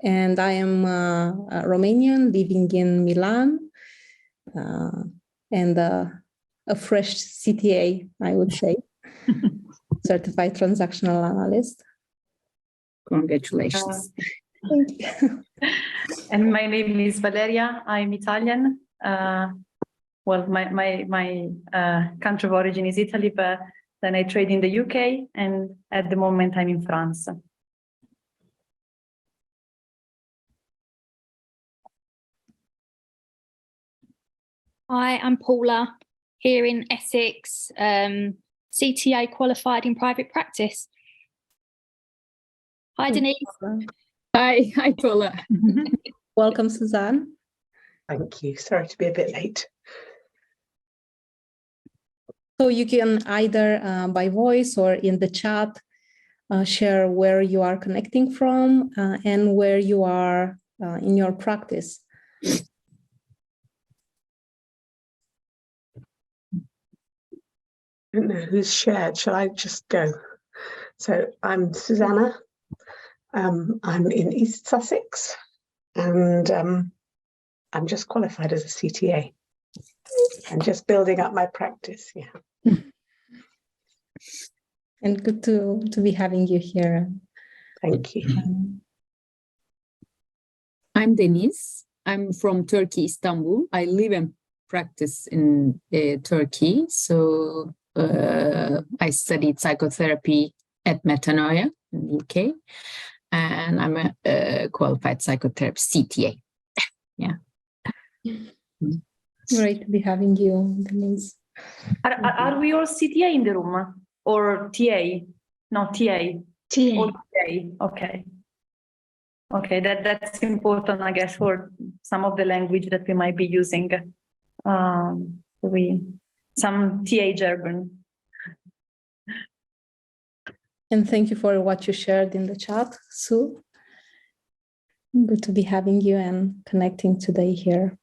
and I am a Romanian living in Milan, and a fresh CTA, I would say, certified transactional analyst. Congratulations. Thank you. And my name is Valeria. I'm Italian. Well, my country of origin is Italy, but then I trade in the UK, and at the moment I'm in France. Hi, I'm Paula, here in Essex, CTA qualified in private practice. Hi, Denise. Hi, Paula. Welcome, Suzanne. Thank you. Sorry to be a bit late. So you can either by voice or in the chat share where you are connecting from and where you are in your practice. I don't know who's shared. Shall I just go? So I'm Susanna. I'm in East Sussex, and I'm just qualified as a CTA. I'm just building up my practice. Yeah. And good to be having you here. Thank you. I'm Denise. I'm from Turkey, Istanbul. I live and practice in Turkey. So I studied psychotherapy at Metanoia in the UK. And I'm a qualified psychotherapist, CTA. Yeah. Great to be having you, Denise. Are we all CTA in the room or TA? No, TA. TA. All TA. Okay. Okay, that's important, I guess, for some of the language that we might be using. Some TA jargon. And thank you for what you shared in the chat, Sue. Good to be having you and connecting today here.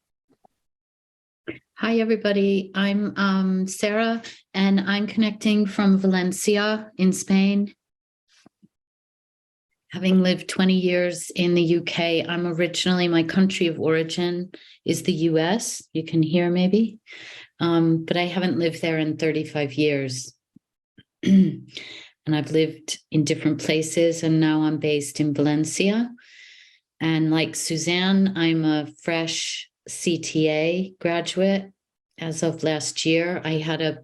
Hi, everybody. I'm Sarah, and I'm connecting from Valencia in Spain. Having lived 20 years in the UK, I'm originally, my country of origin is the US. You can hear maybe, but I haven't lived there in 35 years. And I've lived in different places, and now I'm based in Valencia. And like Suzanne, I'm a fresh CTA graduate as of last year. I had a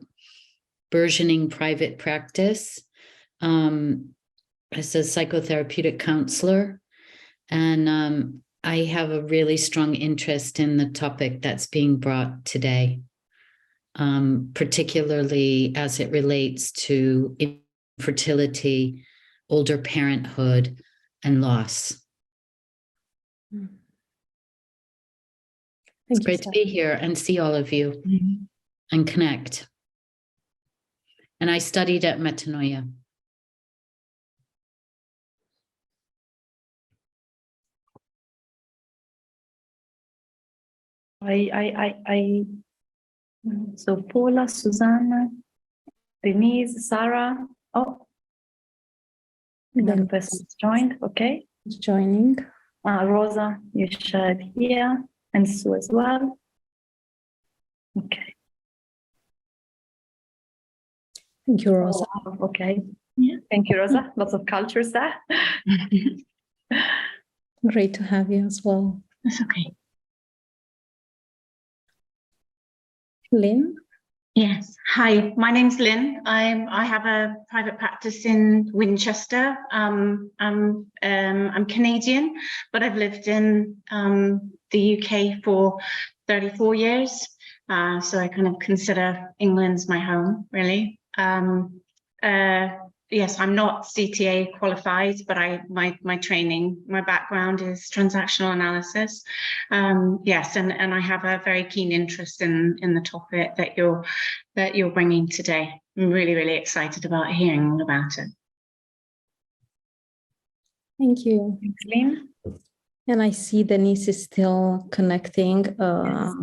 burgeoning private practice as a psychotherapeutic counselor. And I have a really strong interest in the topic that's being brought today, particularly as it relates to infertility, older parenthood, and loss. It's great to be here and see all of you and connect. And I studied at Metanoia. So Paula, Susanna, Denise, Sarah. Oh, another person's joined. Okay. Joining. Rosa, you shared here, and Sue as well. Okay. Thank you, Rosa. Oh, okay. Yeah. Thank you, Rosa. Lots of cultures there. Great to have you as well. That's okay. Lynn? Yes. Hi, my name's Lynn. I have a private practice in Winchester. I'm Canadian, but I've lived in the UK for 34 years. So I kind of consider England's my home, really. Yes, I'm not CTA qualified, but my training, my background is transactional analysis. Yes, and I have a very keen interest in the topic that you're bringing today. I'm really, really excited about hearing all about it. Thank you. Thanks, Lynn. And I see Denise is still connecting. Yes.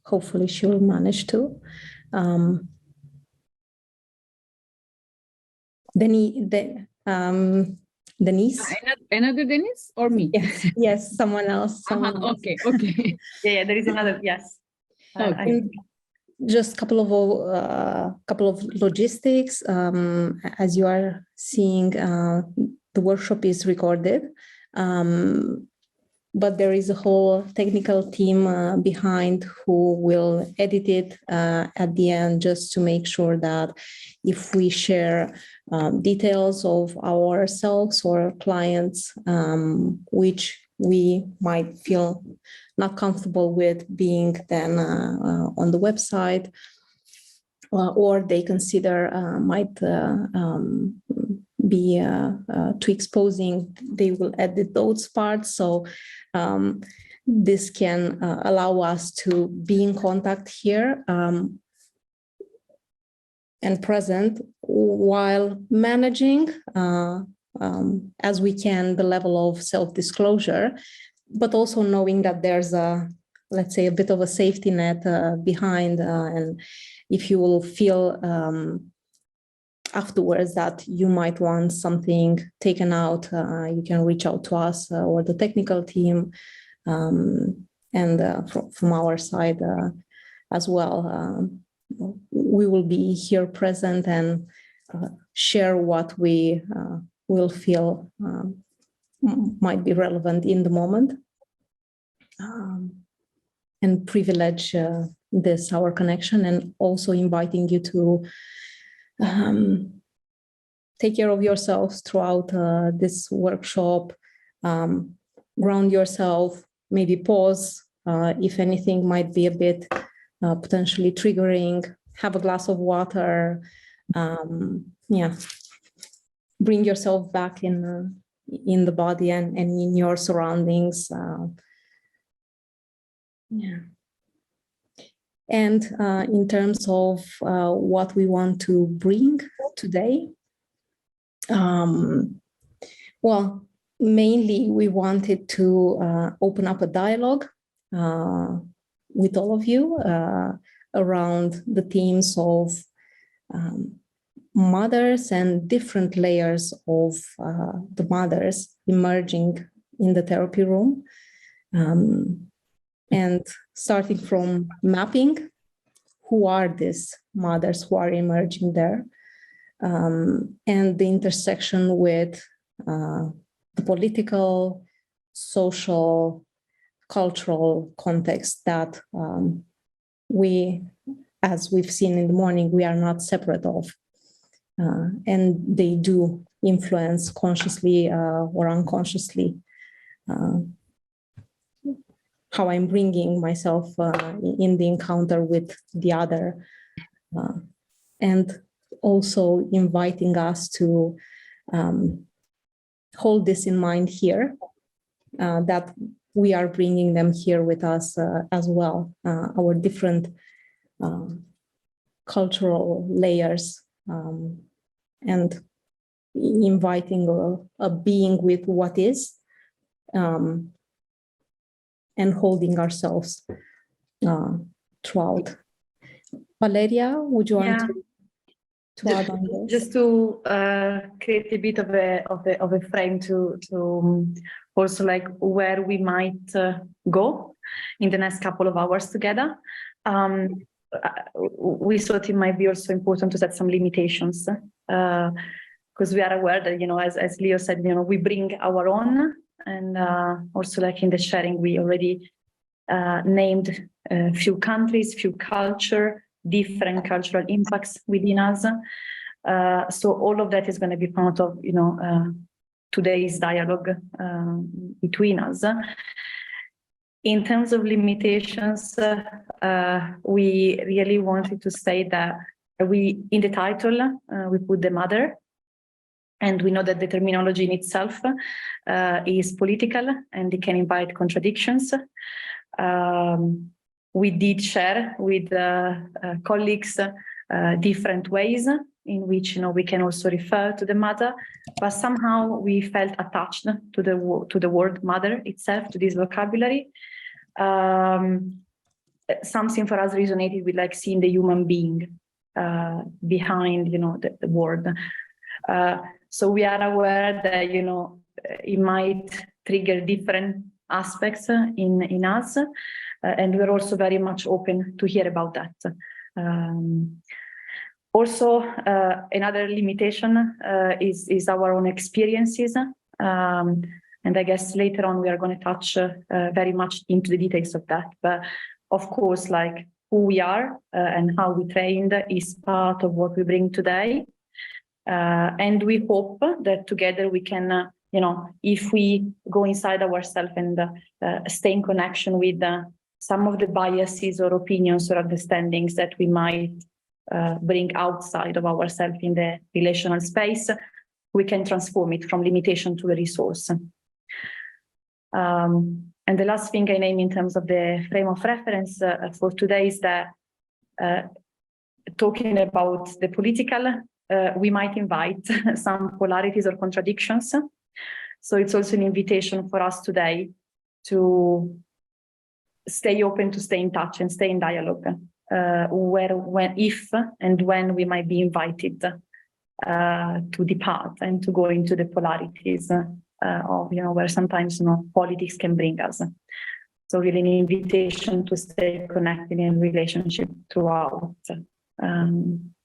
Hopefully she will manage to. Denise. Another Denise or me? Yes, someone else. Someone else. Okay. Yeah, there is another, yes. Okay. Just a couple of logistics. As you are seeing, the workshop is recorded, but there is a whole technical team behind who will edit it at the end, just to make sure that if we share details of ourselves or clients, which we might feel not comfortable with being then on the website, or they consider might be too exposing, they will edit those parts. So this can allow us to be in contact here and present, while managing as we can the level of self-disclosure, but also knowing that there's a, let's say, a bit of a safety net behind, and if you will feel afterwards that you might want something taken out, you can reach out to us or the technical team, and from our side as well. We will be here present and share what we will feel might be relevant in the moment, and privilege this, our connection, and also inviting you to take care of yourselves throughout this workshop, ground yourself, maybe pause if anything might be a bit potentially triggering, have a glass of water, bring yourself back in the body and in your surroundings. And in terms of what we want to bring today, well, mainly we wanted to open up a dialogue with all of you around the themes of mothers and different layers of the mothers emerging in the therapy room. And starting from mapping, who are these mothers who are emerging there, and the intersection with the political, social, cultural context that we, as we've seen in the morning, we are not separate of. And they do influence consciously or unconsciously how I'm bringing myself in the encounter with the other, and also inviting us to hold this in mind here, that we are bringing them here with us as well, our different cultural layers, and inviting a being with what is, and holding ourselves throughout. Valeria, would you want to add on this? Just to create a bit of a frame to also like where we might go in the next couple of hours together. We thought it might be also important to set some limitations, because we are aware that, as Leo said, we bring our own, and also like in the sharing, we already named a few countries, few culture, different cultural impacts within us. So all of that is going to be part of, today's dialogue between us. In terms of limitations, we really wanted to say that in the title, we put the mother, and we know that the terminology in itself is political and it can invite contradictions. We did share with colleagues different ways in which we can also refer to the mother, but somehow we felt attached to the word mother itself, to this vocabulary. Something for us resonated with like seeing the human being behind the word. So we are aware that, it might trigger different aspects in us, and we're also very much open to hear about that. Also, another limitation is our own experiences. And I guess later on we are going to touch very much into the details of that. But of course, like who we are and how we trained is part of what we bring today. And we hope that together we can, if we go inside ourselves and stay in connection with some of the biases or opinions or understandings that we might bring outside of ourselves in the relational space, we can transform it from limitation to a resource. And the last thing I name in terms of the frame of reference for today is that talking about the political, we might invite some polarities or contradictions. So it's also an invitation for us today to stay open, to stay in touch and stay in dialogue, if and when we might be invited to depart and to go into the polarities of, where sometimes, politics can bring us. So really an invitation to stay connected in relationship throughout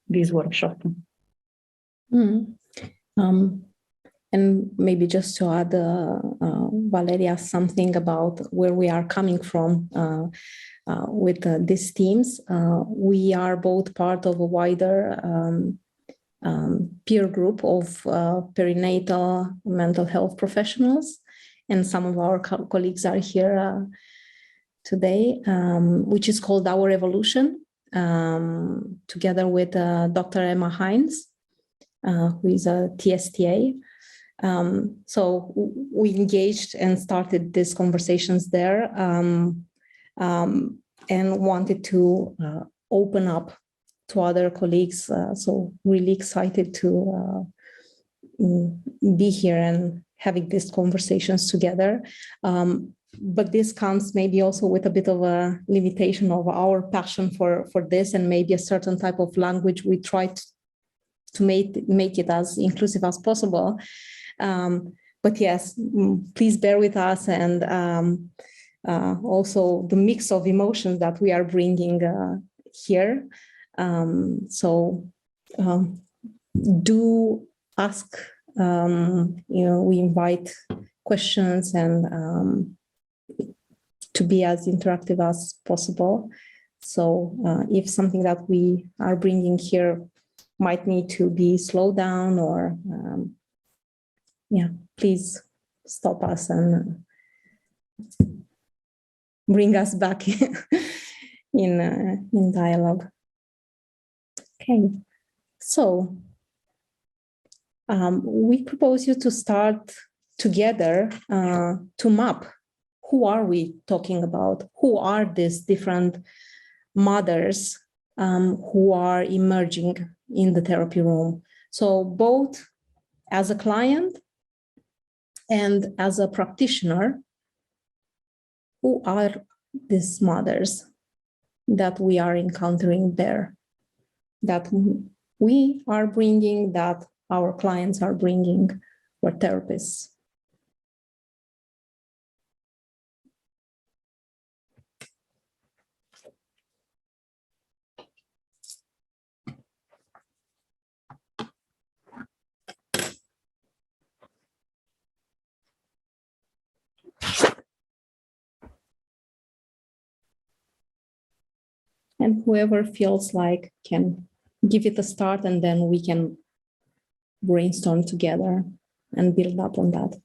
this workshop. And maybe just to add, Valeria, something about where we are coming from with these teams. We are both part of a wider peer group of perinatal mental health professionals, and some of our colleagues are here today, which is called Our Evolution, together with Dr. Emma Hines, who is a TSTA. So we engaged and started these conversations there, and wanted to open up to other colleagues. So really excited to be here and having these conversations together. But this comes maybe also with a bit of a limitation of our passion for this, and maybe a certain type of language we try to make it as inclusive as possible. But yes, please bear with us, and also the mix of emotions that we are bringing here. So do ask, we invite questions and to be as interactive as possible. So if something that we are bringing here might need to be slowed down, or please stop us and bring us back in dialogue. Okay, so we propose you to start together to map who are we talking about, who are these different mothers who are emerging in the therapy room. So both as a client and as a practitioner, who are these mothers that we are encountering there, that we are bringing, that our clients are bringing, or therapists? And whoever feels like can give it a start, and then we can brainstorm together and build up on that.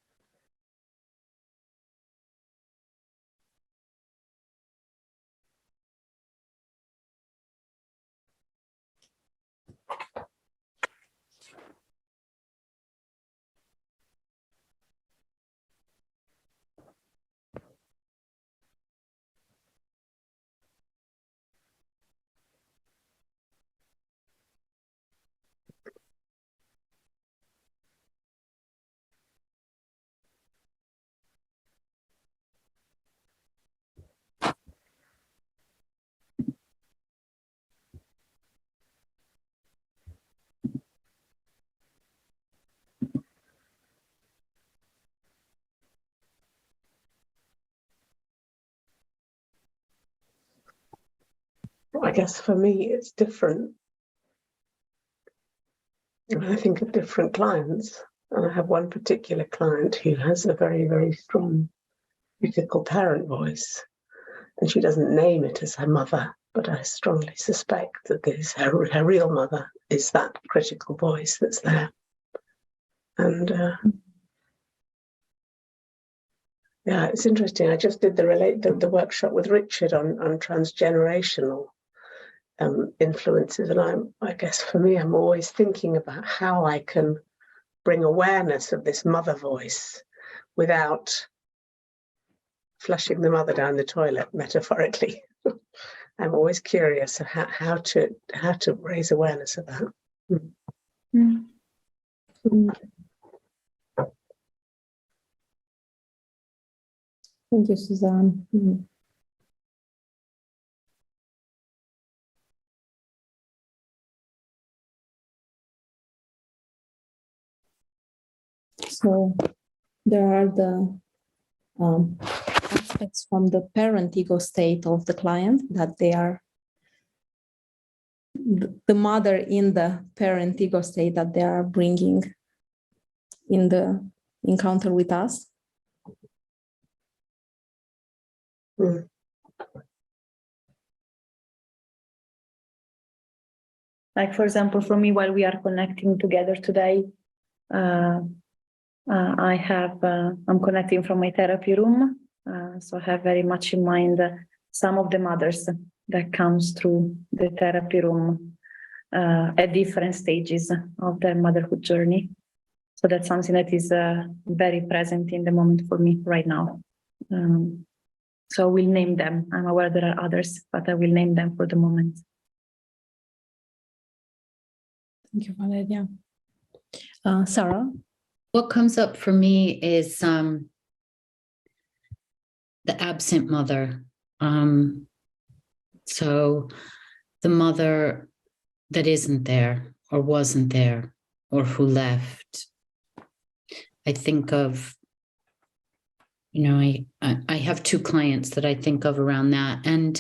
I guess for me, it's different. I think of different clients, and I have one particular client who has a very, very strong critical parent voice, and she doesn't name it as her mother, but I strongly suspect that this, her real mother is that critical voice that's there. And yeah, it's interesting. I just did the workshop with Richard on transgenerational influences, and I guess for me, I'm always thinking about how I can bring awareness of this mother voice without flushing the mother down the toilet, metaphorically. I'm always curious of how to raise awareness of that. Mm. Thank you, Suzanne. So there are the aspects from the parent ego state of the client, that they are the mother in the parent ego state that they are bringing in the encounter with us. Mm. Like, for example, for me, while we are connecting together today, I'm connecting from my therapy room. So I have very much in mind some of the mothers that comes through the therapy room at different stages of their motherhood journey. So that's something that is very present in the moment for me right now. So I will name them. I'm aware there are others, but I will name them for the moment. Thank you, Valeria. Sarah? What comes up for me is the absent mother. So the mother that isn't there or wasn't there or who left. I think of, I have two clients that I think of around that. And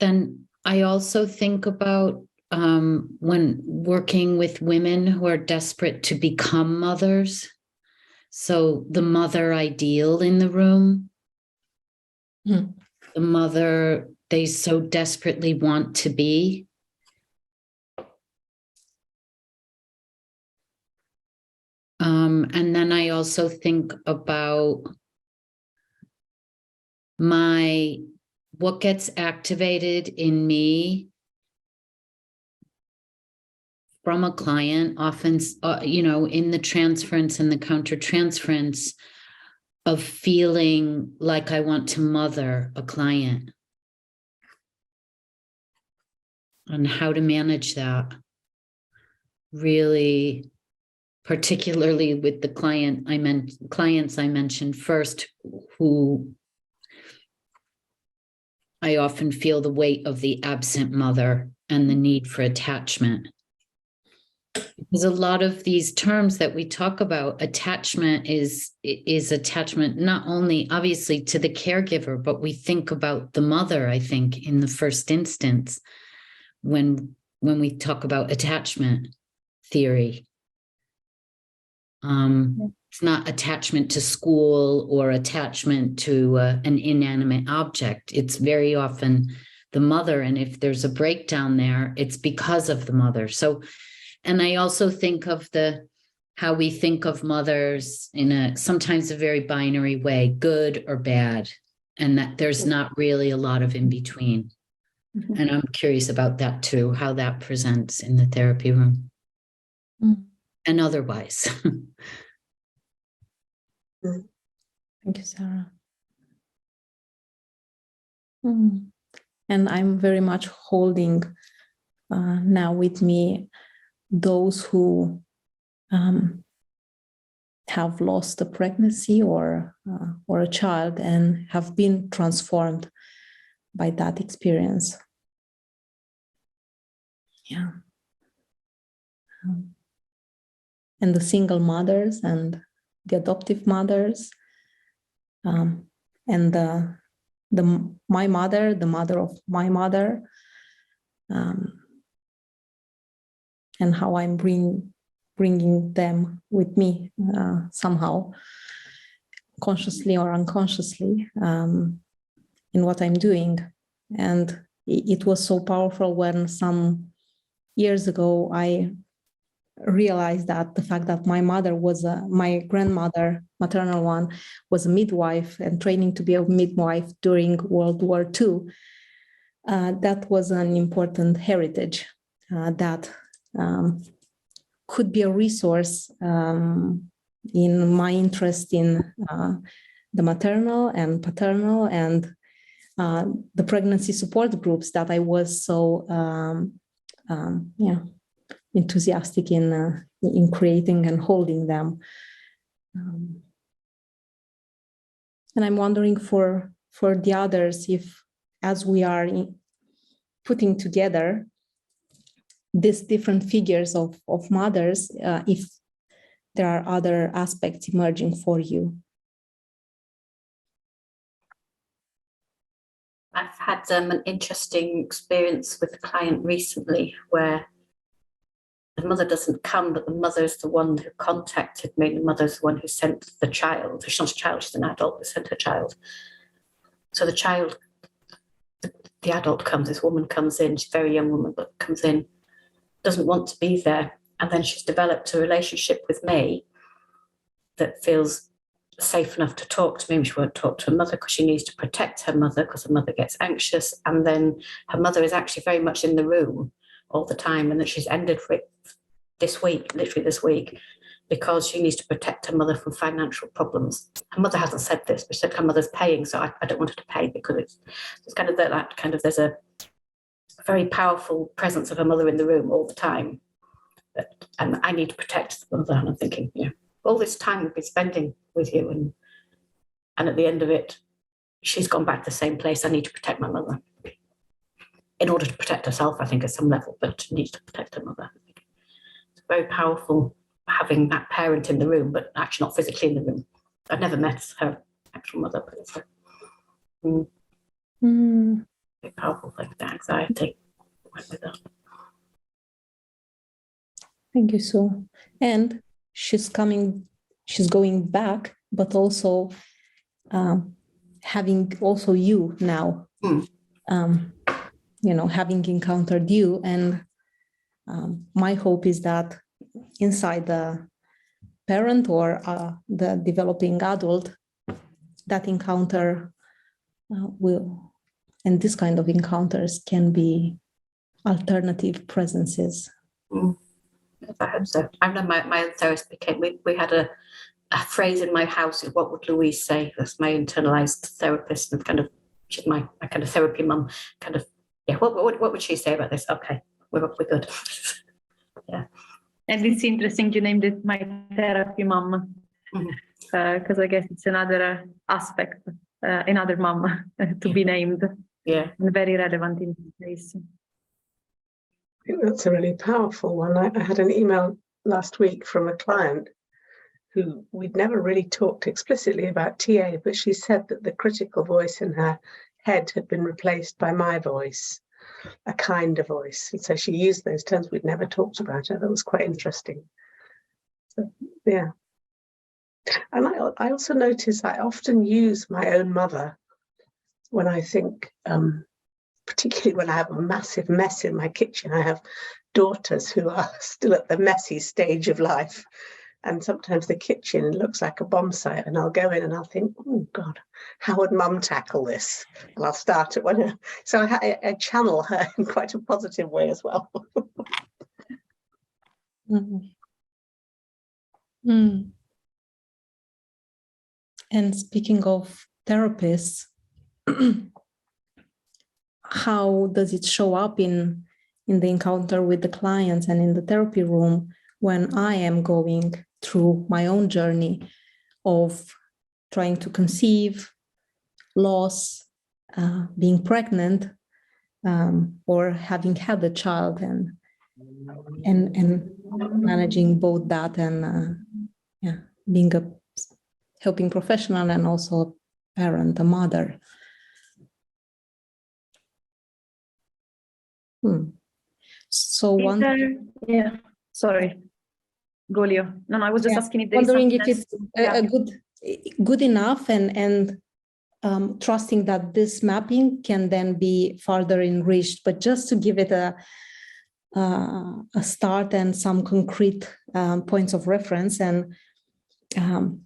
then I also think about when working with women who are desperate to become mothers. So the mother ideal in the room, the mother they so desperately want to be. And then I also think about what gets activated in me from a client, often, in the transference and the countertransference of feeling like I want to mother a client, and how to manage that. Really, particularly with the clients I mentioned first, who I often feel the weight of the absent mother and the need for attachment. Because a lot of these terms that we talk about, attachment is attachment not only obviously to the caregiver, but we think about the mother, I think, in the first instance, when we talk about attachment theory. It's not attachment to school or attachment to an inanimate object. It's very often the mother. And if there's a breakdown there, it's because of the mother. So, and I also think of how we think of mothers in sometimes a very binary way, good or bad, and that there's not really a lot of in between. Mm-hmm. And I'm curious about that too, how that presents in the therapy room and otherwise. Thank you, Sarah. And I'm very much holding now with me those who have lost a pregnancy or a child and have been transformed by that experience. Yeah. And the single mothers and the adoptive mothers, and the my mother, the mother of my mother, and how I'm bringing them with me somehow, consciously or unconsciously, in what I'm doing. And it was so powerful when some years ago I realized that the fact that my mother was my grandmother, maternal one, was a midwife and training to be a midwife during World War II. That was an important heritage that could be a resource in my interest in the maternal and paternal and the pregnancy support groups that I was so enthusiastic in creating and holding them. And I'm wondering for the others, if as we are putting together these different figures of mothers, if there are other aspects emerging for you. I've had an interesting experience with a client recently where the mother doesn't come, but the mother is the one who contacted me. The mother is the one who sent the child. She's not a child, she's an adult who sent her child. So the child, the adult comes, this woman comes in, she's a very young woman, but comes in, doesn't want to be there. And then she's developed a relationship with me that feels safe enough to talk to me. She won't talk to her mother because she needs to protect her mother because her mother gets anxious. And then her mother is actually very much in the room all the time, and that she's ended for it this week, literally this week, because she needs to protect her mother from financial problems. Her mother hasn't said this, but she said her mother's paying, so I don't want her to pay because it's kind of that kind of, there's a very powerful presence of her mother in the room all the time. And I need to protect the mother. And I'm thinking, all this time we've been spending with you, and at the end of it, she's gone back to the same place. I need to protect my mother. In order to protect herself, I think, at some level, but she needs to protect her mother. It's very powerful having that parent in the room, but actually not physically in the room. I've never met her actual mother, but it's a very powerful thing, the anxiety went with that. Thank you, Sue. And she's going back, but also having also you now. Having encountered you, and my hope is that inside the parent or the developing adult, that encounter and this kind of encounters can be alternative presences. I hope so. I remember my own therapist we had a phrase in my house, what would Louise say? That's my internalized therapist, and kind of, she's my kind of therapy mum, kind of, what would she say about this? Okay, we're good. Yeah. And it's interesting you named it my therapy mum, because I guess it's another aspect, another mum to be named. Yeah. And very relevant in this case. I think that's a really powerful one. I had an email last week from a client who we'd never really talked explicitly about TA, but she said that the critical voice in her head had been replaced by my voice, a kinder voice. And so she used those terms. We'd never talked about it. That was quite interesting. So, yeah. And I also notice I often use my own mother when I think, particularly when I have a massive mess in my kitchen. I have daughters who are still at the messy stage of life. And sometimes the kitchen looks like a bomb site, and I'll go in and I'll think, oh God, how would mum tackle this? And I'll start at one. So I channel her in quite a positive way as well. And speaking of therapists, how does it show up in the encounter with the clients and in the therapy room when I am going through my own journey of trying to conceive, loss, being pregnant, or having had a child, and managing both that and being a helping professional and also a parent, a mother. So Is one, there, yeah, sorry. Go, Leo. No, I was just asking if there is wondering if something it's else. good enough and trusting that this mapping can then be further enriched, but just to give it a start and some concrete points of reference, and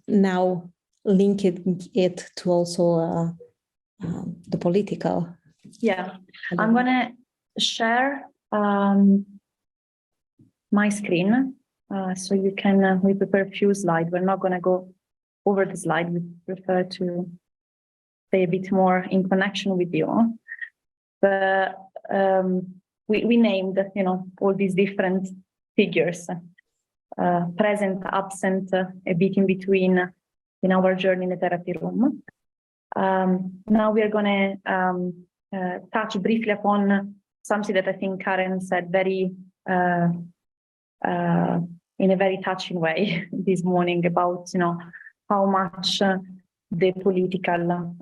now link it to also the political. Yeah, I'm gonna share my screen so you can, we prepare a few slides. We're not gonna go over the slide. We prefer to stay a bit more in connection with you. But we named, all these different figures, present, absent, a bit in between in our journey in the therapy room. Now we are going to touch briefly upon something that I think Karen said very in a very touching way this morning about, how much the political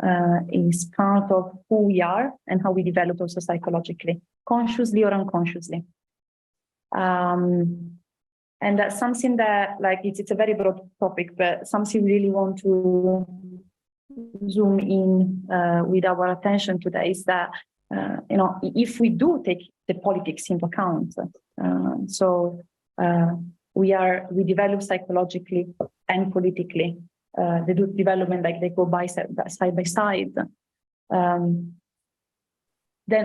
is part of who we are and how we develop also psychologically, consciously or unconsciously. And that's something that, like, it's a very broad topic, but something we really want to zoom in with our attention today is that, if we do take the politics into account, we develop psychologically and politically, the development, like they go side by side. Then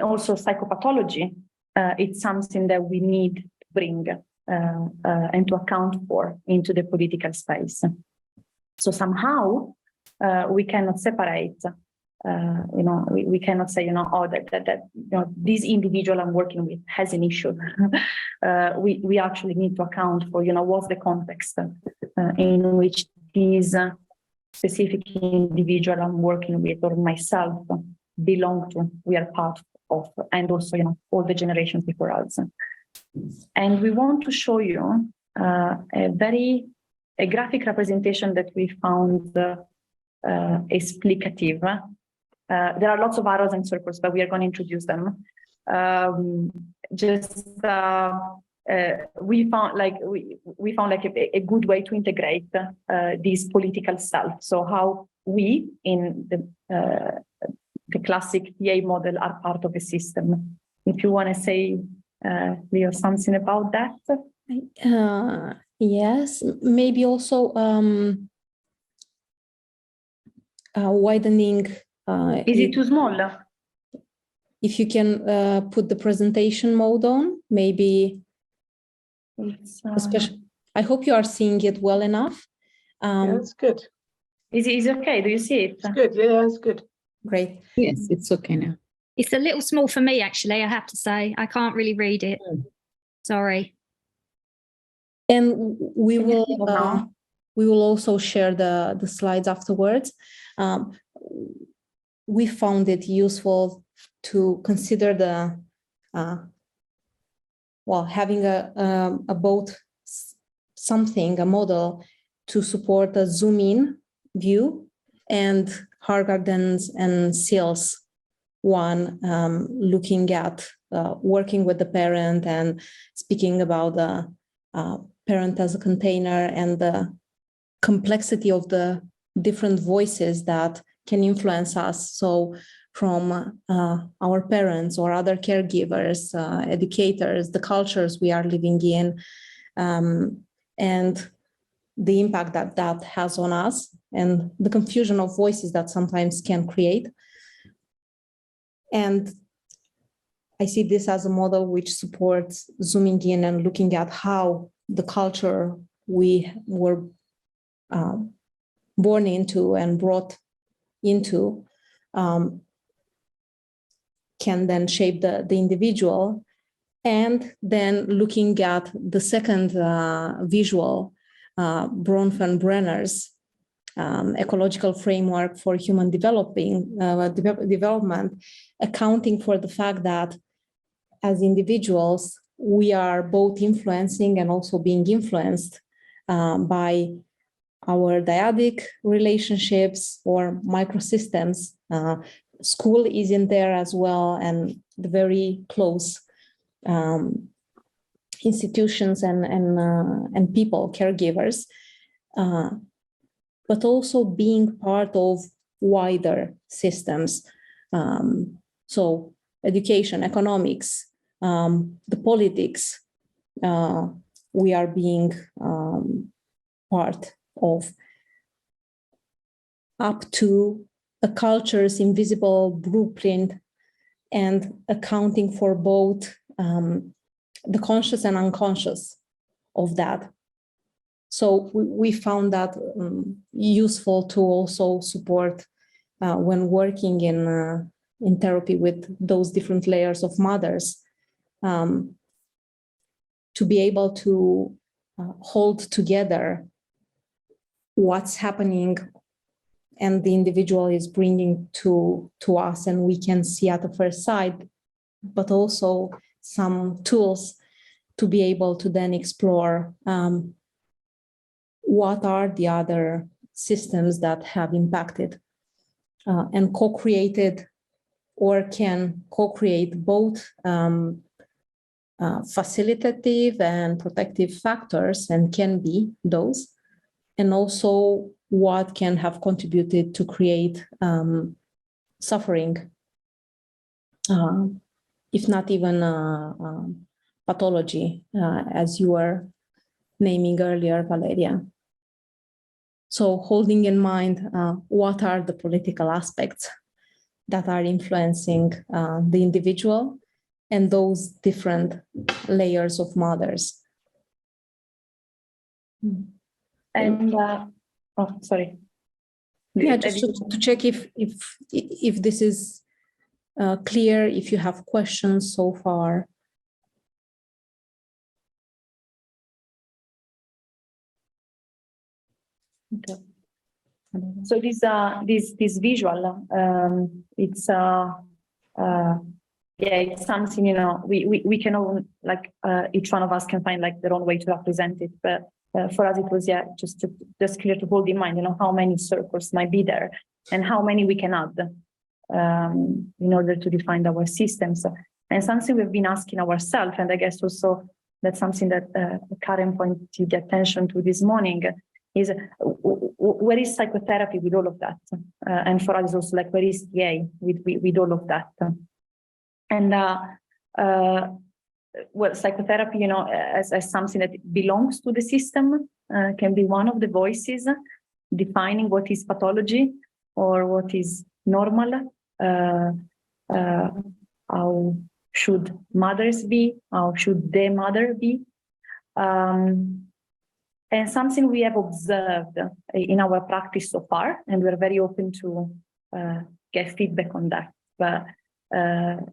also psychopathology, it's something that we need to bring and to account for into the political space. So somehow we cannot separate, we cannot say, that this individual I'm working with has an issue. We actually need to account for, what's the context in which these specific individual I'm working with or myself belong to, we are part of, and also, all the generations before us. And we want to show you a graphic representation that we found explicative. There are lots of arrows and circles, but we are going to introduce them. We found a good way to integrate this political self. So how we in the classic TA model are part of a system. If you want to say, Leo, something about that? Yes, maybe also widening. Is it too small? If you can put the presentation mode on, maybe. Especially, I hope you are seeing it well enough. Yeah, it's good. Is it okay? Do you see it? It's good. Yeah, it's good. Great. Yes, it's okay now. It's a little small for me, actually, I have to say. I can't really read it. Sorry. And we will also share the slides afterwards. We found it useful to consider having a model to support a zoom in view, and Hargarden's and Seal's one looking at working with the parent and speaking about the parent as a container and the complexity of the different voices that can influence us. So from our parents or other caregivers, educators, the cultures we are living in, and the impact that has on us, and the confusion of voices that sometimes can create. And I see this as a model which supports zooming in and looking at how the culture we were born into and brought into can then shape the individual. And then looking at the second visual, Bronfen-Brenner's ecological framework for human development, accounting for the fact that as individuals, we are both influencing and also being influenced by our dyadic relationships or microsystems. School is in there as well, and the very close institutions and people, caregivers, but also being part of wider systems. So education, economics, the politics, we are being part of, up to a culture's invisible blueprint and accounting for both the conscious and unconscious of that. So we found that useful to also support when working in therapy with those different layers of mothers, to be able to hold together what's happening and the individual is bringing to us, and we can see at the first sight, but also some tools to be able to then explore what are the other systems that have impacted and co-created or can co-create both facilitative and protective factors, and can be those, and also what can have contributed to create suffering, if not even pathology, as you were naming earlier, Valeria. So holding in mind what are the political aspects that are influencing the individual and those different layers of mothers. And sorry. Yeah, just to check if this is clear, if you have questions so far. Okay. So this visual, it's it's something, you know, we can all, like, each one of us can find like their own way to represent it, but for us it was just clear to hold in mind, you know, how many circles might be there and how many we can add in order to define our systems. And something we've been asking ourselves, and I guess also that's something that Karen pointed attention to this morning, is where is psychotherapy with all of that? And for us also, like, where is TA with all of that? And well, psychotherapy, you know, as something that belongs to the system, can be one of the voices defining what is pathology or what is normal. How should mothers be? How should their mother be? And something we have observed in our practice so far, and we're very open to get feedback on that. But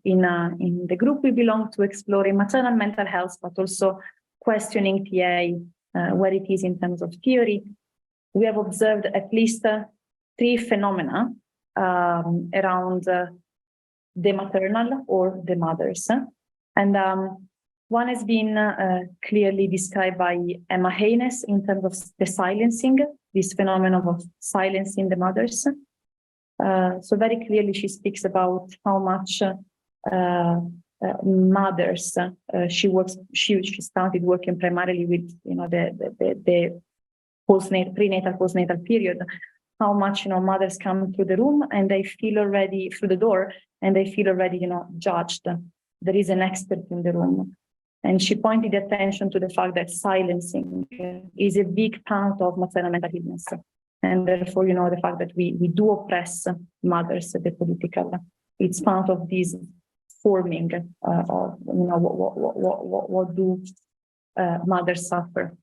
in the group we belong to, exploring maternal mental health, but also questioning TA, where it is in terms of theory, we have observed at least 3 phenomena around the maternal or the mothers. And one has been clearly described by Emma Haynes in terms of the silencing, this phenomenon of silencing the mothers. So very clearly she speaks about how much mothers, she started working primarily with, you know, the prenatal postnatal period, how much, you know, mothers come through the room and they feel already through the door and they feel already, you know, judged. There is an expert in the room. And she pointed attention to the fact that silencing is a big part of maternal mental illness. And therefore, you know, the fact that we do oppress mothers at the political, it's part of this forming of, you know, what do mothers suffer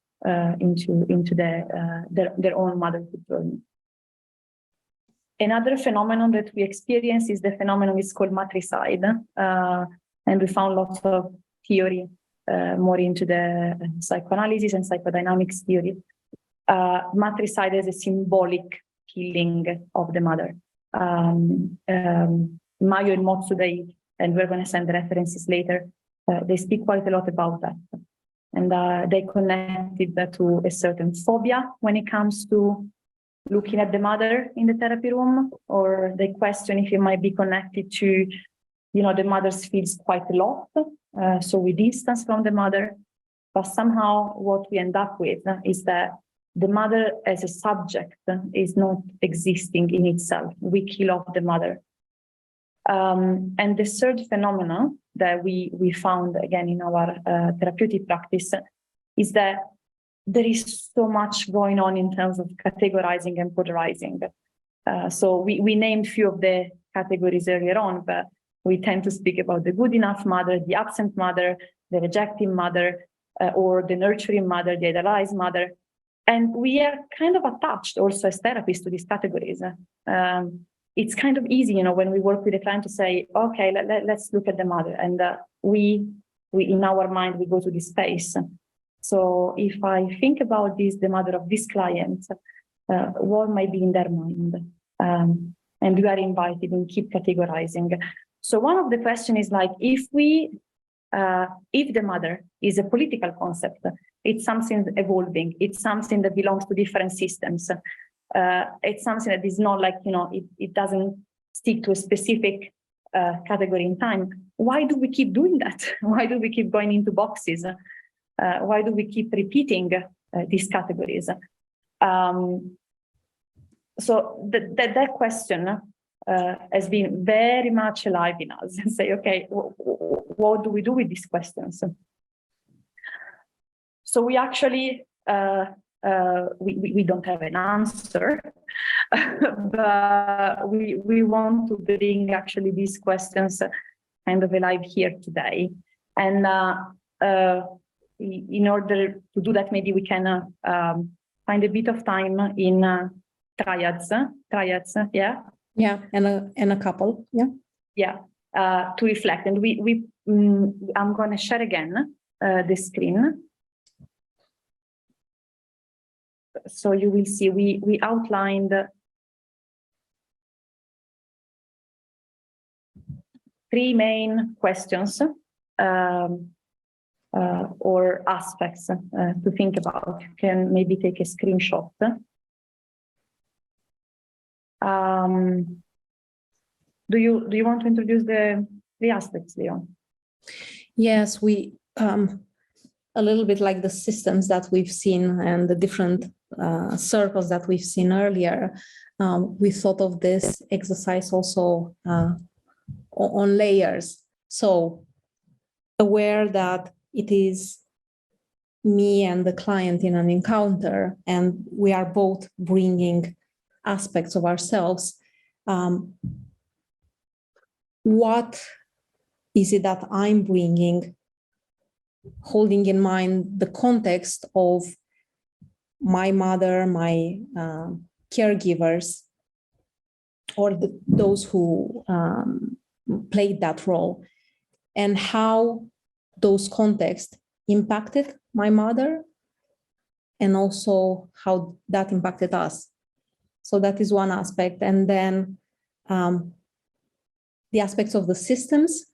into their own motherhood journey. Another phenomenon that we experience is the phenomenon is called matricide, and we found lots of theory more into the psychoanalysis and psychodynamics theory. Matricide is a symbolic killing of the mother. Mayo and Motsu, and we're going to send the references later, they speak quite a lot about that. And they connected that to a certain phobia when it comes to looking at the mother in the therapy room, or they question if it might be connected to the mother feels quite a lot. So we distance from the mother, but somehow what we end up with is that the mother as a subject is not existing in itself. We kill off the mother. And the third phenomenon that we found again in our therapeutic practice is that there is so much going on in terms of categorizing and polarizing. So we named a few of the categories earlier on, but we tend to speak about the good enough mother, the absent mother, the rejecting mother, or the nurturing mother, the idolized mother. And we are kind of attached also as therapists to these categories. It's kind of easy, when we work with a client to say, okay, let's look at the mother. And we in our mind, we go to this space. So if I think about this, the mother of this client, what might be in their mind? And we are invited and keep categorizing. So one of the questions is like, if the mother is a political concept, it's something evolving, it's something that belongs to different systems. It's something that is not like, it doesn't stick to a specific category in time. Why do we keep doing that? Why do we keep going into boxes? Why do we keep repeating these categories? So that question has been very much alive in us and say, okay, what do we do with these questions? So we actually, we don't have an answer, but we want to bring actually these questions kind of alive here today. And in order to do that, maybe we can find a bit of time in triads, yeah? Yeah, and a couple, yeah. Yeah, to reflect. And I'm going to share again the screen. So you will see we outlined 3 main questions or aspects to think about. You can maybe take a screenshot. Do you want to introduce the aspects, Leo? Yes, we a little bit like the systems that we've seen and the different circles that we've seen earlier. We thought of this exercise also on layers. So aware that it is me and the client in an encounter, and we are both bringing aspects of ourselves. What is it that I'm bringing, holding in mind the context of my mother, my caregivers, or those who played that role, and how those contexts impacted my mother, and also how that impacted us. So that is one aspect. And then the aspects of the systems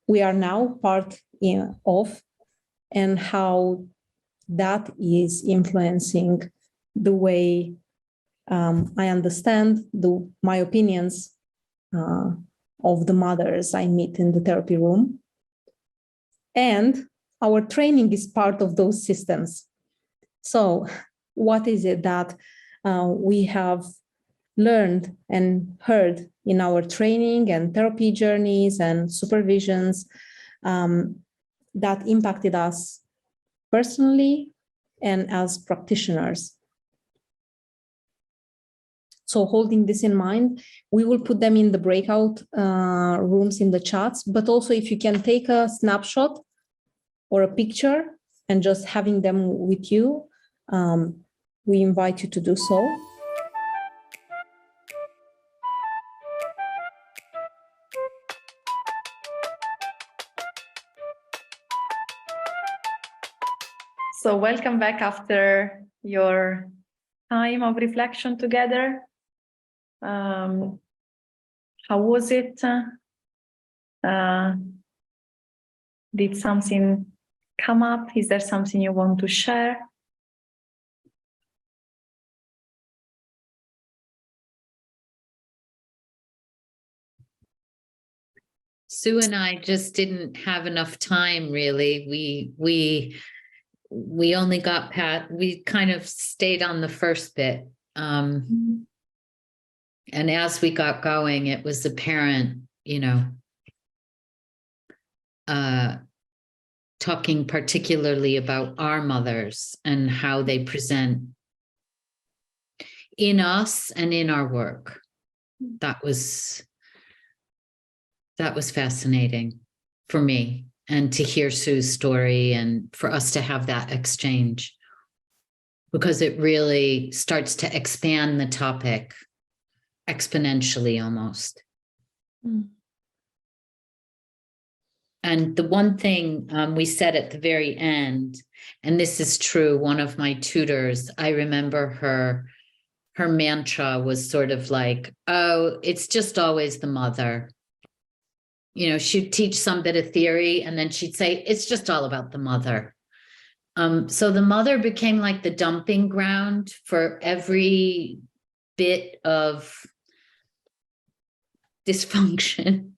we are now part of, and how that is influencing the way I understand my opinions of the mothers I meet in the therapy room. And our training is part of those systems. So what is it that we have learned and heard in our training and therapy journeys and supervisions that impacted us personally and as practitioners? So holding this in mind, we will put them in the breakout rooms in the chats, but also if you can take a snapshot or a picture and just having them with you, we invite you to do so. So welcome back after your time of reflection together. How was it? Did something come up? Is there something you want to share? Sue and I just didn't have enough time, really. We only got we kind of stayed on the first bit. And as we got going, it was apparent, talking particularly about our mothers and how they present in us and in our work. That was fascinating for me, and to hear Sue's story and for us to have that exchange, because it really starts to expand the topic exponentially almost. And the one thing we said at the very end, and this is true, one of my tutors, I remember her mantra was sort of like, oh, it's just always the mother. She'd teach some bit of theory and then she'd say, it's just all about the mother. So the mother became like the dumping ground for every bit of dysfunction.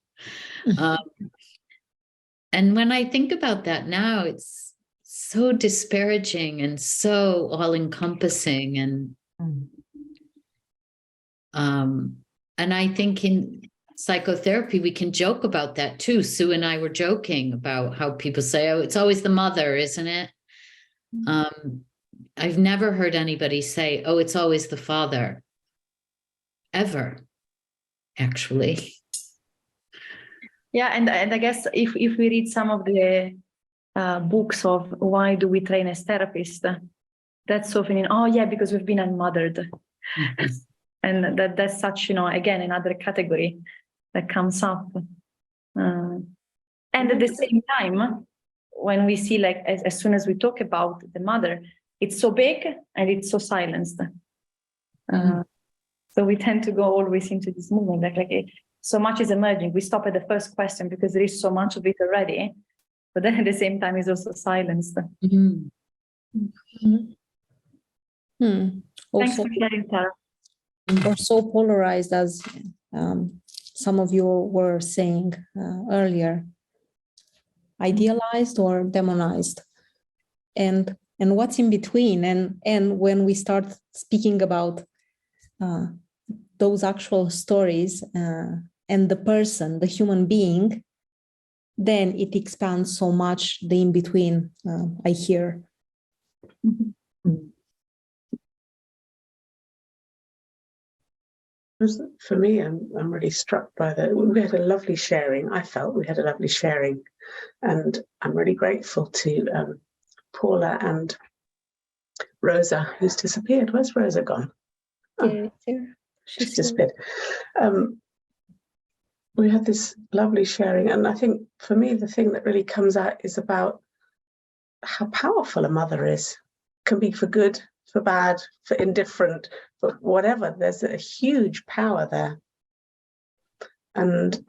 And when I think about that now, it's so disparaging and so all-encompassing. And I think in psychotherapy, we can joke about that too. Sue and I were joking about how people say, oh, it's always the mother, isn't it? I've never heard anybody say, oh, it's always the father, ever, actually. Yeah, and I guess if we read some of the books of why do we train as therapists, that's often in, oh yeah, because we've been unmothered. And that's such, again, another category that comes up. And at the same time, when we see, like, as soon as we talk about the mother, it's so big and it's so silenced. So we tend to go always into this movement, like so much is emerging. We stop at the first question because there is so much of it already, but then at the same time, it's also silenced. Thanks for sharing, Tara. Or so polarized, as some of you were saying earlier, idealized or demonized, and what's in between. And when we start speaking about those actual stories and the person, the human being, then it expands so much the in between. I hear. For me, I'm really struck by that. We had a lovely sharing. I felt we had a lovely sharing, and I'm really grateful to Paula and Rosa, who's disappeared. Where's Rosa gone? Oh, she's disappeared. We had this lovely sharing, and I think for me, the thing that really comes out is about how powerful a mother is. Can be for good, for bad, for indifferent, but whatever, there's a huge power there. And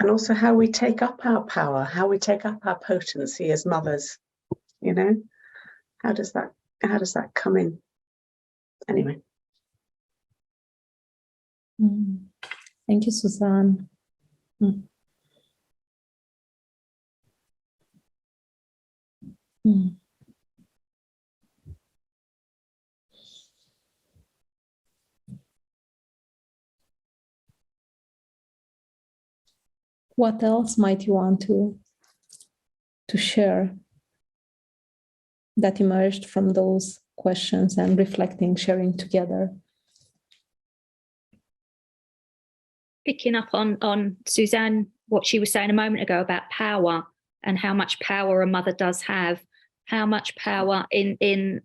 also how we take up our power, how we take up our potency as mothers, how does that come in? Anyway. Thank you, Suzanne. What else might you want to share that emerged from those questions and reflecting, sharing together? Picking up on Suzanne, what she was saying a moment ago about power and how much power a mother does have, how much power in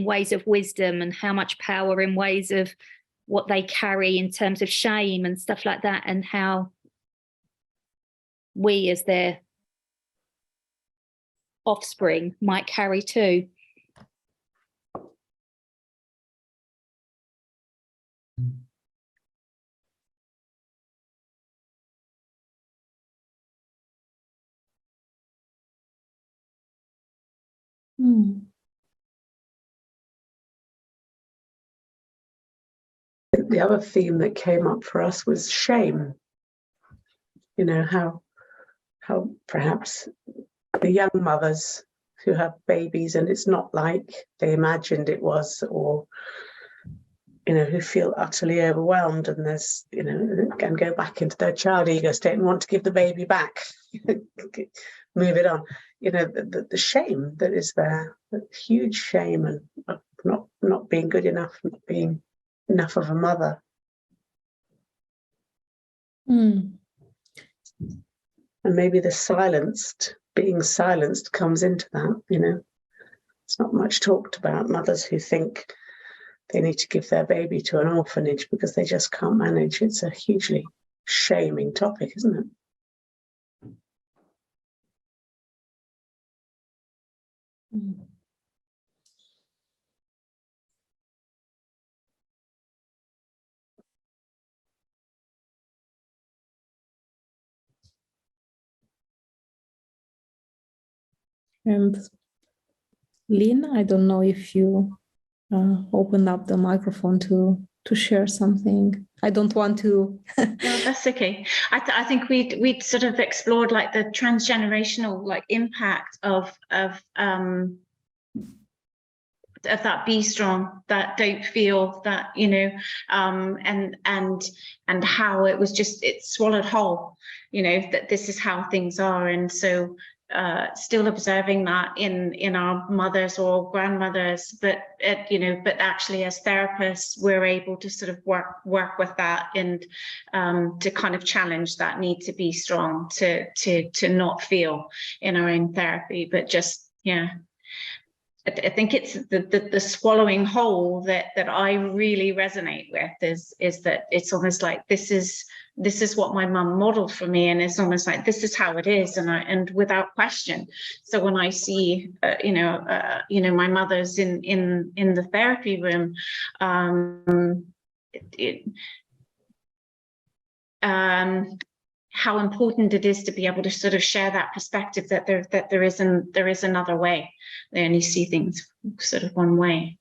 ways of wisdom, and how much power in ways of what they carry in terms of shame and stuff like that, and how we as their offspring might carry too. the other theme that came up for us was shame. You know, how perhaps the young mothers who have babies and it's not like they imagined it was, or, you know, who feel utterly overwhelmed, and there's, you know, and go back into their child ego state and want to give the baby back, move it on. You know, the shame that is there, the huge shame, and not being good enough, not being enough of a mother. Mm. And maybe being silenced comes into that, you know. It's not much talked about, mothers who think they need to give their baby to an orphanage because they just can't manage. It's a hugely shaming topic, isn't it? Mm. And Lynn, I don't know if you opened up the microphone to share something. I don't want to. No, that's okay. I think we'd sort of explored like the transgenerational like impact of that be strong, that don't feel, that, you know, and how it was just, it swallowed whole, you know, that this is how things are. And so still observing that in our mothers or grandmothers, but you know, but actually as therapists, we're able to sort of work with that, and to kind of challenge that need to be strong, to not feel in our own therapy, but just, yeah. I think it's the swallowing whole that I really resonate with, is that it's almost like this is what my mum modeled for me, and it's almost like this is how it is, and without question. So when I see you know my mother's in the therapy room, how important it is to be able to sort of share that perspective that there is another way. They only see things sort of one way.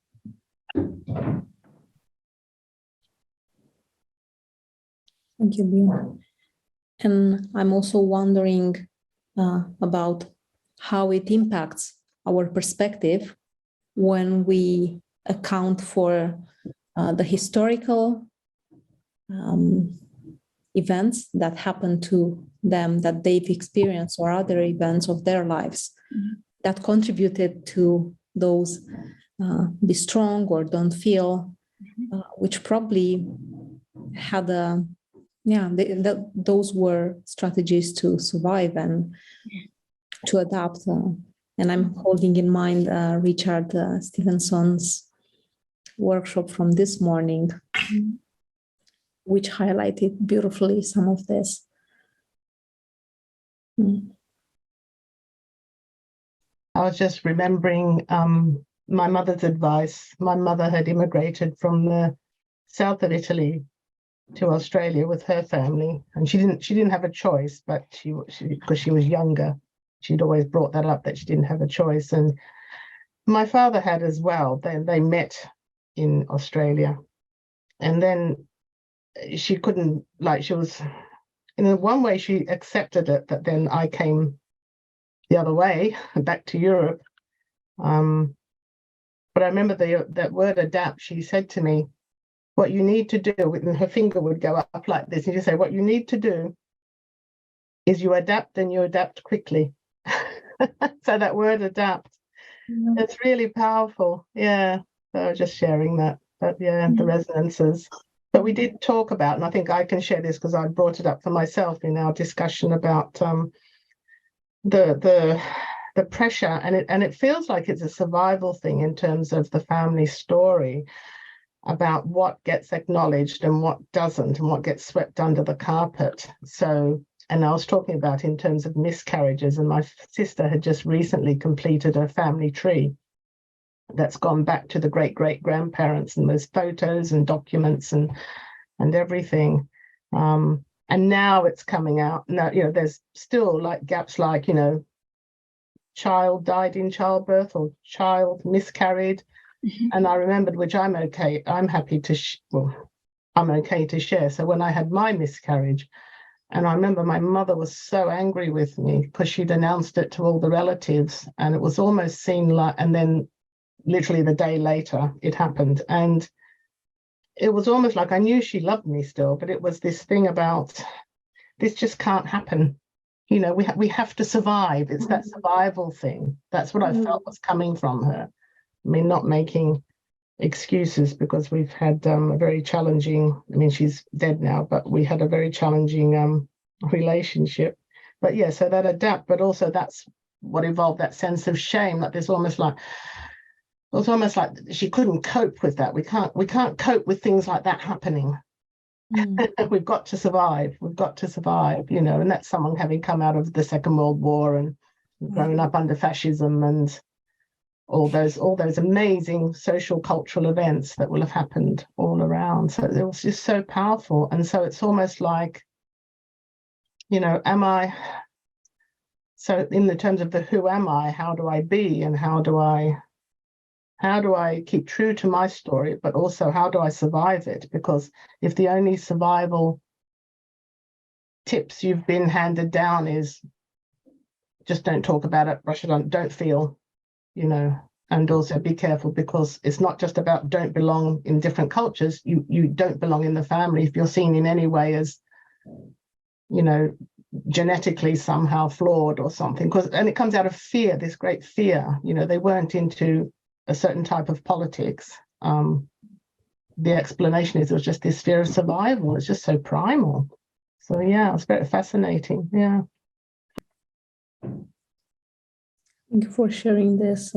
Thank you, Lynn. And I'm also wondering about how it impacts our perspective when we account for the historical events that happen to them, that they've experienced, or other events of their lives that contributed to those be strong or don't feel, which probably had a, those were strategies to survive and to adapt. And I'm holding in mind Richard Stevenson's workshop from this morning, which highlighted beautifully some of this. I was just remembering my mother's advice. My mother had immigrated from the south of Italy to Australia with her family, and she didn't have a choice, but she because she was younger, she'd always brought that up, that she didn't have a choice. And my father had as well. They met in Australia, and then she couldn't, like, she was, in one way she accepted it, that then I came the other way back to Europe. But I remember that word adapt. She said to me, what you need to do, and her finger would go up like this, and you say, what you need to do is you adapt, and you adapt quickly. So that word adapt, it's really powerful. Yeah, so just sharing that, but yeah, the resonances. But we did talk about, and I think I can share this because I brought it up for myself in our discussion about the pressure, and it feels like it's a survival thing in terms of the family story, about what gets acknowledged and what doesn't, and what gets swept under the carpet. So, and I was talking about in terms of miscarriages, and my sister had just recently completed a family tree that's gone back to the great-great-grandparents, and there's photos and documents and everything. And now it's coming out. Now, you know, there's still like gaps, like, you know, child died in childbirth or child miscarried. And I remembered, which I'm okay, I'm happy to, I'm okay to share. So when I had my miscarriage, and I remember my mother was so angry with me because she'd announced it to all the relatives, and it was almost seen like, and then literally the day later it happened. And it was almost like I knew she loved me still, but it was this thing about, this just can't happen. You know, we have to survive. It's that survival thing. That's what I felt was coming from her. I mean, not making excuses, because we've had a very challenging, I mean, she's dead now, but we had a very challenging relationship. But yeah, so that adapt, but also that's what evolved that sense of shame. Like there's almost like, it was almost like she couldn't cope with that. We can't cope with things like that happening. We've got to survive. We've got to survive, you know, and that's someone having come out of the Second World War and growing up under fascism and all those amazing social cultural events that will have happened all around. So it was just so powerful. And so it's almost like, you know, so in the terms of the who am I, how do I be, and how do I keep true to my story, but also how do I survive it? Because if the only survival tips you've been handed down is just don't talk about it, brush it on, don't feel, you know, and also be careful, because it's not just about don't belong in different cultures. You don't belong in the family if you're seen in any way as, you know, genetically somehow flawed or something. And it comes out of fear, this great fear. You know, they weren't into a certain type of politics. The explanation is it was just this fear of survival. It's just so primal. So yeah, it's very fascinating. Yeah. Thank you for sharing this,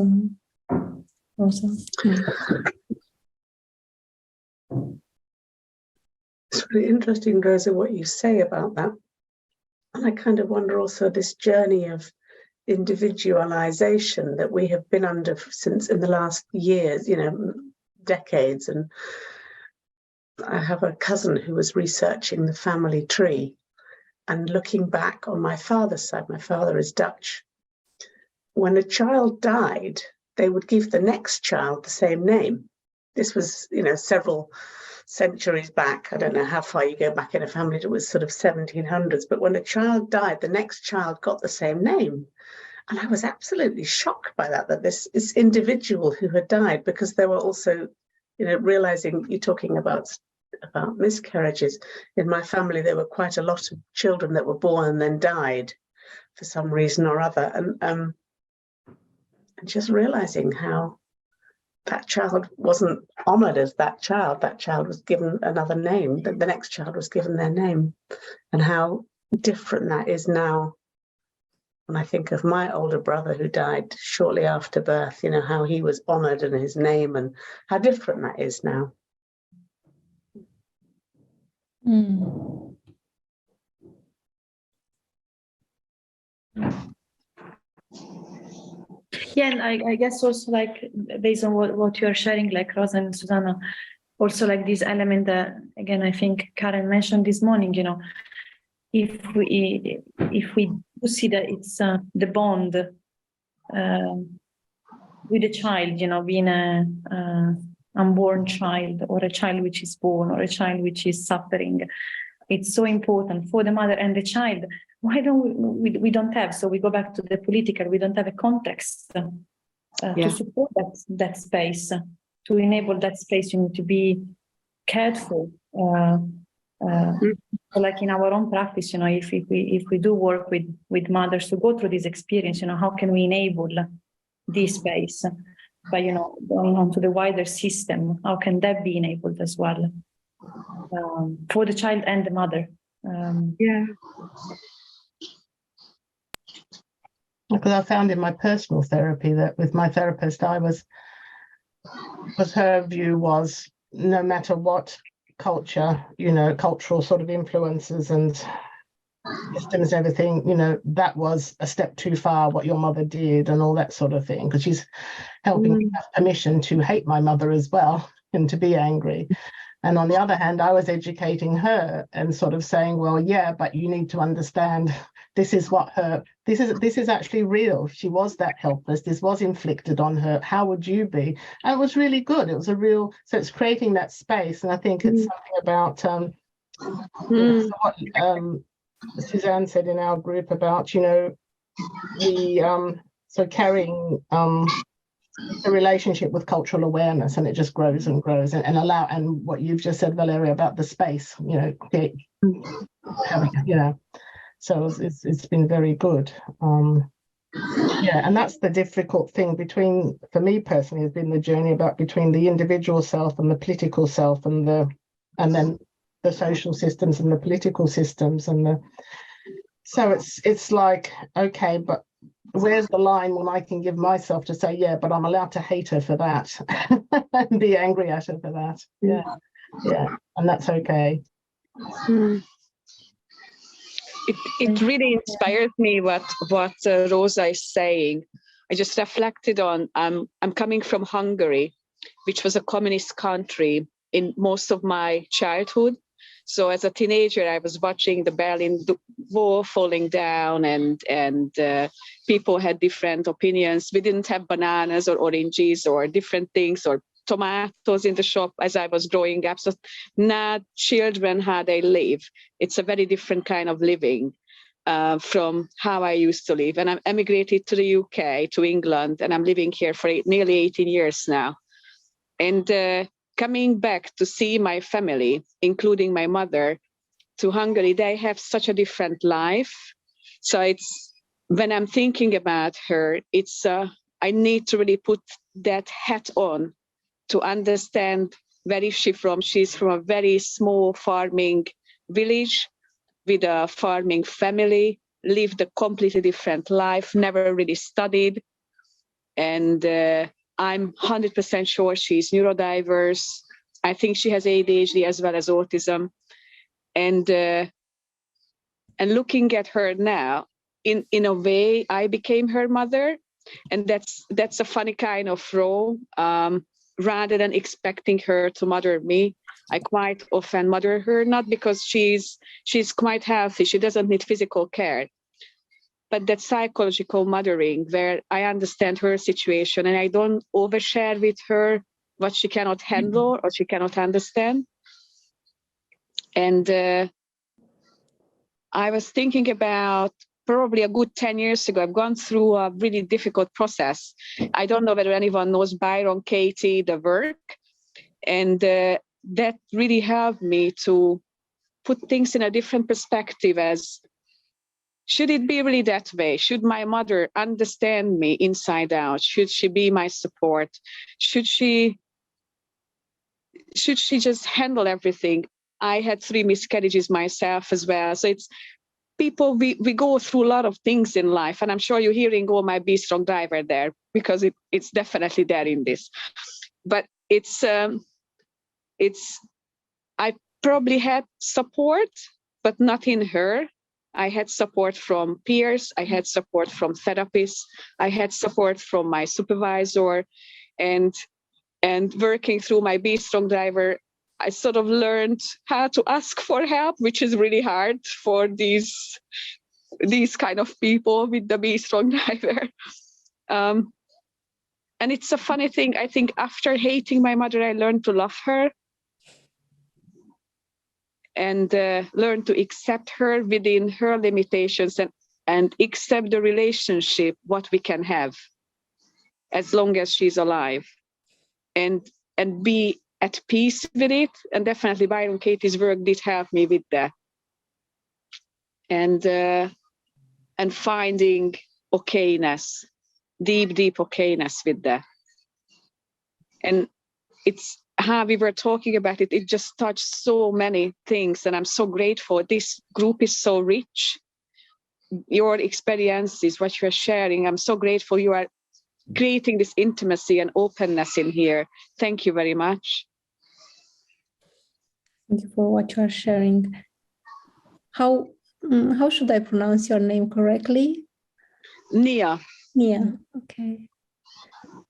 Rosa. It's really interesting, Rosa, what you say about that. And I kind of wonder also this journey of individualization that we have been under since in the last years, you know, decades. And I have a cousin who was researching the family tree and looking back on my father's side. My father is Dutch. When a child died, they would give the next child the same name. This was, you know, several centuries back. I don't know how far you go back in a family. It was sort of 1700s. But when a child died, the next child got the same name. And I was absolutely shocked by that this individual who had died, because there were also, you know, realizing you're talking about miscarriages. In my family, there were quite a lot of children that were born and then died for some reason or other. And just realizing how that child wasn't honored as that child. That child was given another name. The next child was given their name. And how different that is now. When I think of my older brother who died shortly after birth, you know, how he was honored in his name and how different that is now. Yeah, and I guess also like based on what you're sharing, like Rosa and Susanna, also like this element that, again, I think Karen mentioned this morning, you know, if we do see that it's the bond with a child, you know, being a unborn child or a child which is born or a child which is suffering, it's so important for the mother and the child. Why don't we don't have, so we go back to the political, we don't have a context to support that space, to enable that space. You need to be careful. Like in our own practice, you know, if we do work with mothers to go through this experience, you know, how can we enable this space by, you know, going on to the wider system? How can that be enabled as well for the child and the mother? Because I found in my personal therapy that with my therapist, because her view was no matter what culture, you know, cultural sort of influences and systems, everything, you know, that was a step too far, what your mother did and all that sort of thing, because she's helping me have permission to hate my mother as well and to be angry. And on the other hand, I was educating her and sort of saying, well, yeah, but you need to understand this is actually real. She was that helpless. This was inflicted on her. How would you be? And it was really good. It was so it's creating that space. And I think it's something about what Suzanne said in our group about, so carrying the relationship with cultural awareness, and it just grows and grows, and what you've just said, Valeria, about the space, create, so it's been very good. And that's the difficult thing for me personally, has been the journey between the individual self and the political self, and then the social systems and the political systems, so it's like, okay, but where's the line when I can give myself to say, yeah, but I'm allowed to hate her for that and be angry at her for that. Yeah, and that's okay. It really inspires me what Rosa is saying. I just reflected on, I'm coming from Hungary, which was a communist country in most of my childhood. So as a teenager, I was watching the Berlin Wall falling down, and people had different opinions. We didn't have bananas or oranges or different things or tomatoes in the shop as I was growing up. So now children, how they live, it's a very different kind of living from how I used to live. And I emigrated to the UK, to England, and I'm living here for nearly 18 years now. And coming back to see my family, including my mother, to Hungary, they have such a different life. So it's, when I'm thinking about her, it's I need to really put that hat on to understand where is she from. She's from a very small farming village with a farming family, lived a completely different life, never really studied. And I'm 100% sure she's neurodiverse. I think she has ADHD as well as autism. And looking at her now, in a way, I became her mother. And that's a funny kind of role. Rather than expecting her to mother me, I quite often mother her, not because she's quite healthy, she doesn't need physical care, but that psychological mothering where I understand her situation and I don't overshare with her what she cannot handle or she cannot understand. And I was thinking about probably a good 10 years ago, I've gone through a really difficult process. I don't know whether anyone knows Byron Katie, the work. And that really helped me to put things in a different perspective as, should it be really that way? Should my mother understand me inside out? Should she be my support? Should she just handle everything? I had 3 miscarriages myself as well. So it's people, we go through a lot of things in life. And I'm sure you're hearing all my Be Strong driver there, because it's definitely there in this. But I probably had support, but not in her. I had support from peers. I had support from therapists. I had support from my supervisor, and working through my Be Strong driver, I sort of learned how to ask for help, which is really hard for these kind of people with the Be Strong driver. And it's a funny thing. I think after hating my mother, I learned to love her and learn to accept her within her limitations and accept the relationship, what we can have as long as she's alive, and be at peace with it. And definitely Byron Katie's work did help me with that. And finding okayness, deep okayness with that. And it's how we were talking about it, it just touched so many things. And I'm so grateful. This group is so rich. Your experiences, what you're sharing, I'm so grateful you are creating this intimacy and openness in here. Thank you very much. Thank you for what you are sharing. How should I pronounce your name correctly? Nia. Nia, okay.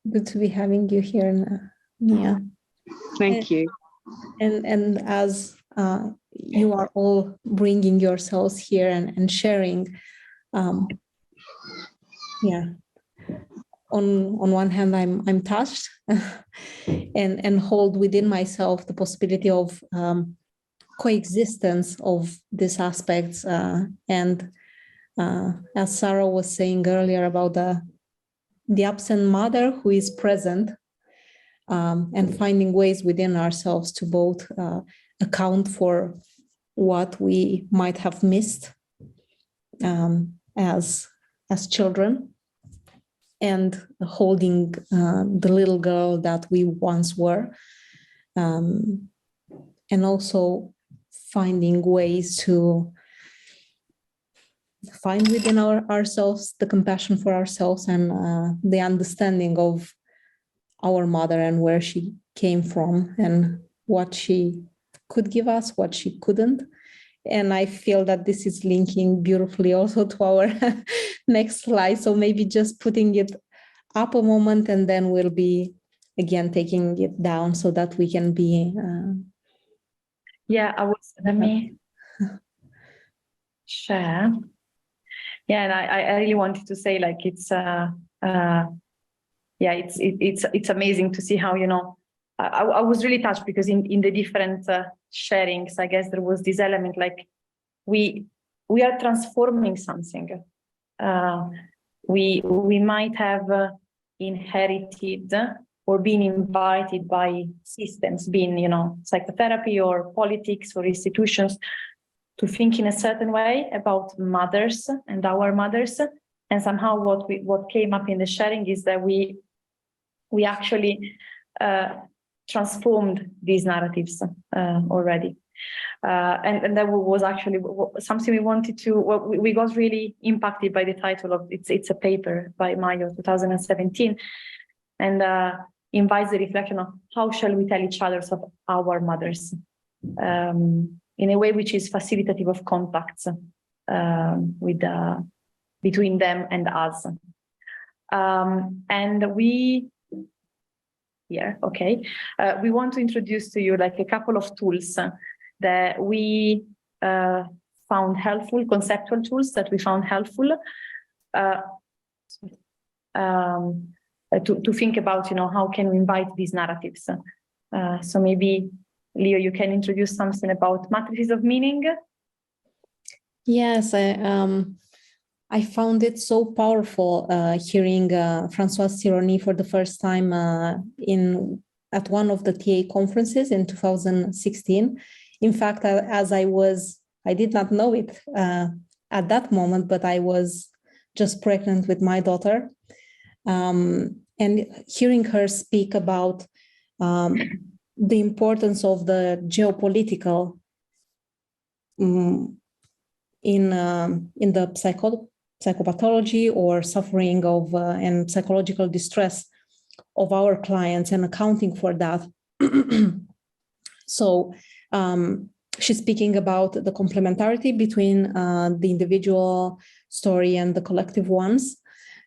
Good to be having you here, Nia. Thank you. And as you are all bringing yourselves here and sharing, yeah. On one hand, I'm touched and hold within myself the possibility of coexistence of these aspects. And as Sarah was saying earlier about the absent mother who is present, and finding ways within ourselves to both account for what we might have missed as children, and holding the little girl that we once were, and also finding ways to find within ourselves the compassion for ourselves and the understanding of our mother and where she came from and what she could give us, what she couldn't. And I feel that this is linking beautifully also to our next slide. So maybe just putting it up a moment, and then we'll be again taking it down so that we can be. Let me share. Yeah, and I really wanted to say, like, it's amazing to see how, you know, I was really touched because in the different sharings, I guess there was this element like we are transforming something. We might have inherited or been invited by systems, being, you know, psychotherapy or politics or institutions, to think in a certain way about mothers and our mothers. And somehow what came up in the sharing is that we actually transformed these narratives already. And that was actually something we wanted to, we got really impacted by the title of it's a paper by Mayo 2017, and invites the reflection of how shall we tell each other of our mothers in a way which is facilitative of contacts between them and us. And we want to introduce to you like a couple of tools that we found helpful, conceptual tools that we found helpful to think about, you know, how can we invite these narratives. So maybe, Leo, you can introduce something about matrices of meaning. Yes, I found it so powerful hearing Françoise Sironi for the first time at one of the TA conferences in 2016. In fact, I did not know it at that moment, but I was just pregnant with my daughter. And hearing her speak about the importance of the geopolitical in the psychopathology or suffering of and psychological distress of our clients and accounting for that. So she's speaking about the complementarity between the individual story and the collective ones,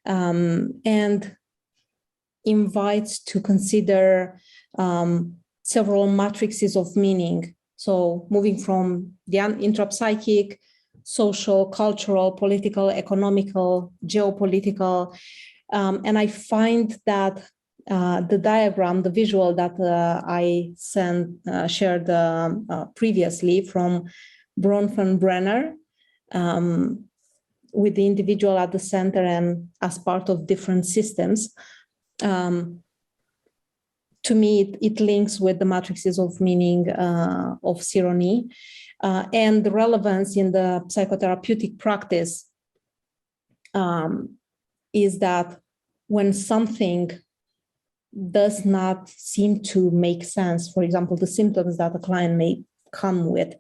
and invites to consider several matrices of meaning. So moving from the intrapsychic, social, cultural, political, economical, geopolitical. And I find that the diagram, the visual that I shared previously from Bronfenbrenner, with the individual at the center and as part of different systems, to me, it links with the matrices of meaning of Sironi, and the relevance in the psychotherapeutic practice is that when something does not seem to make sense, for example, the symptoms that a client may come with,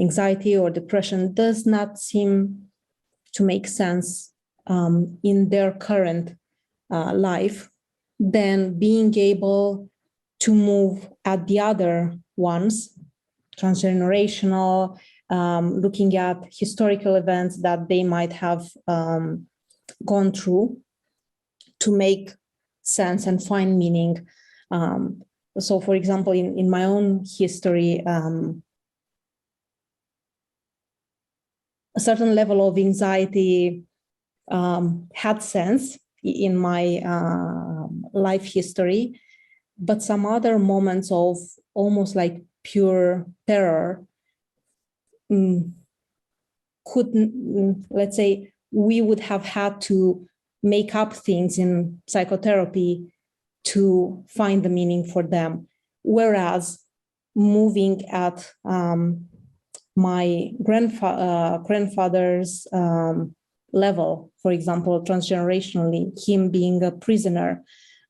anxiety or depression, does not seem to make sense in their current life, then being able to move at the other ones, transgenerational, looking at historical events that they might have gone through, to make sense and find meaning so for example, in my own history, a certain level of anxiety had sense in my life history, but some other moments of almost like pure terror let's say, we would have had to make up things in psychotherapy to find the meaning for them. Whereas moving at my grandfather's level, for example, transgenerationally, him being a prisoner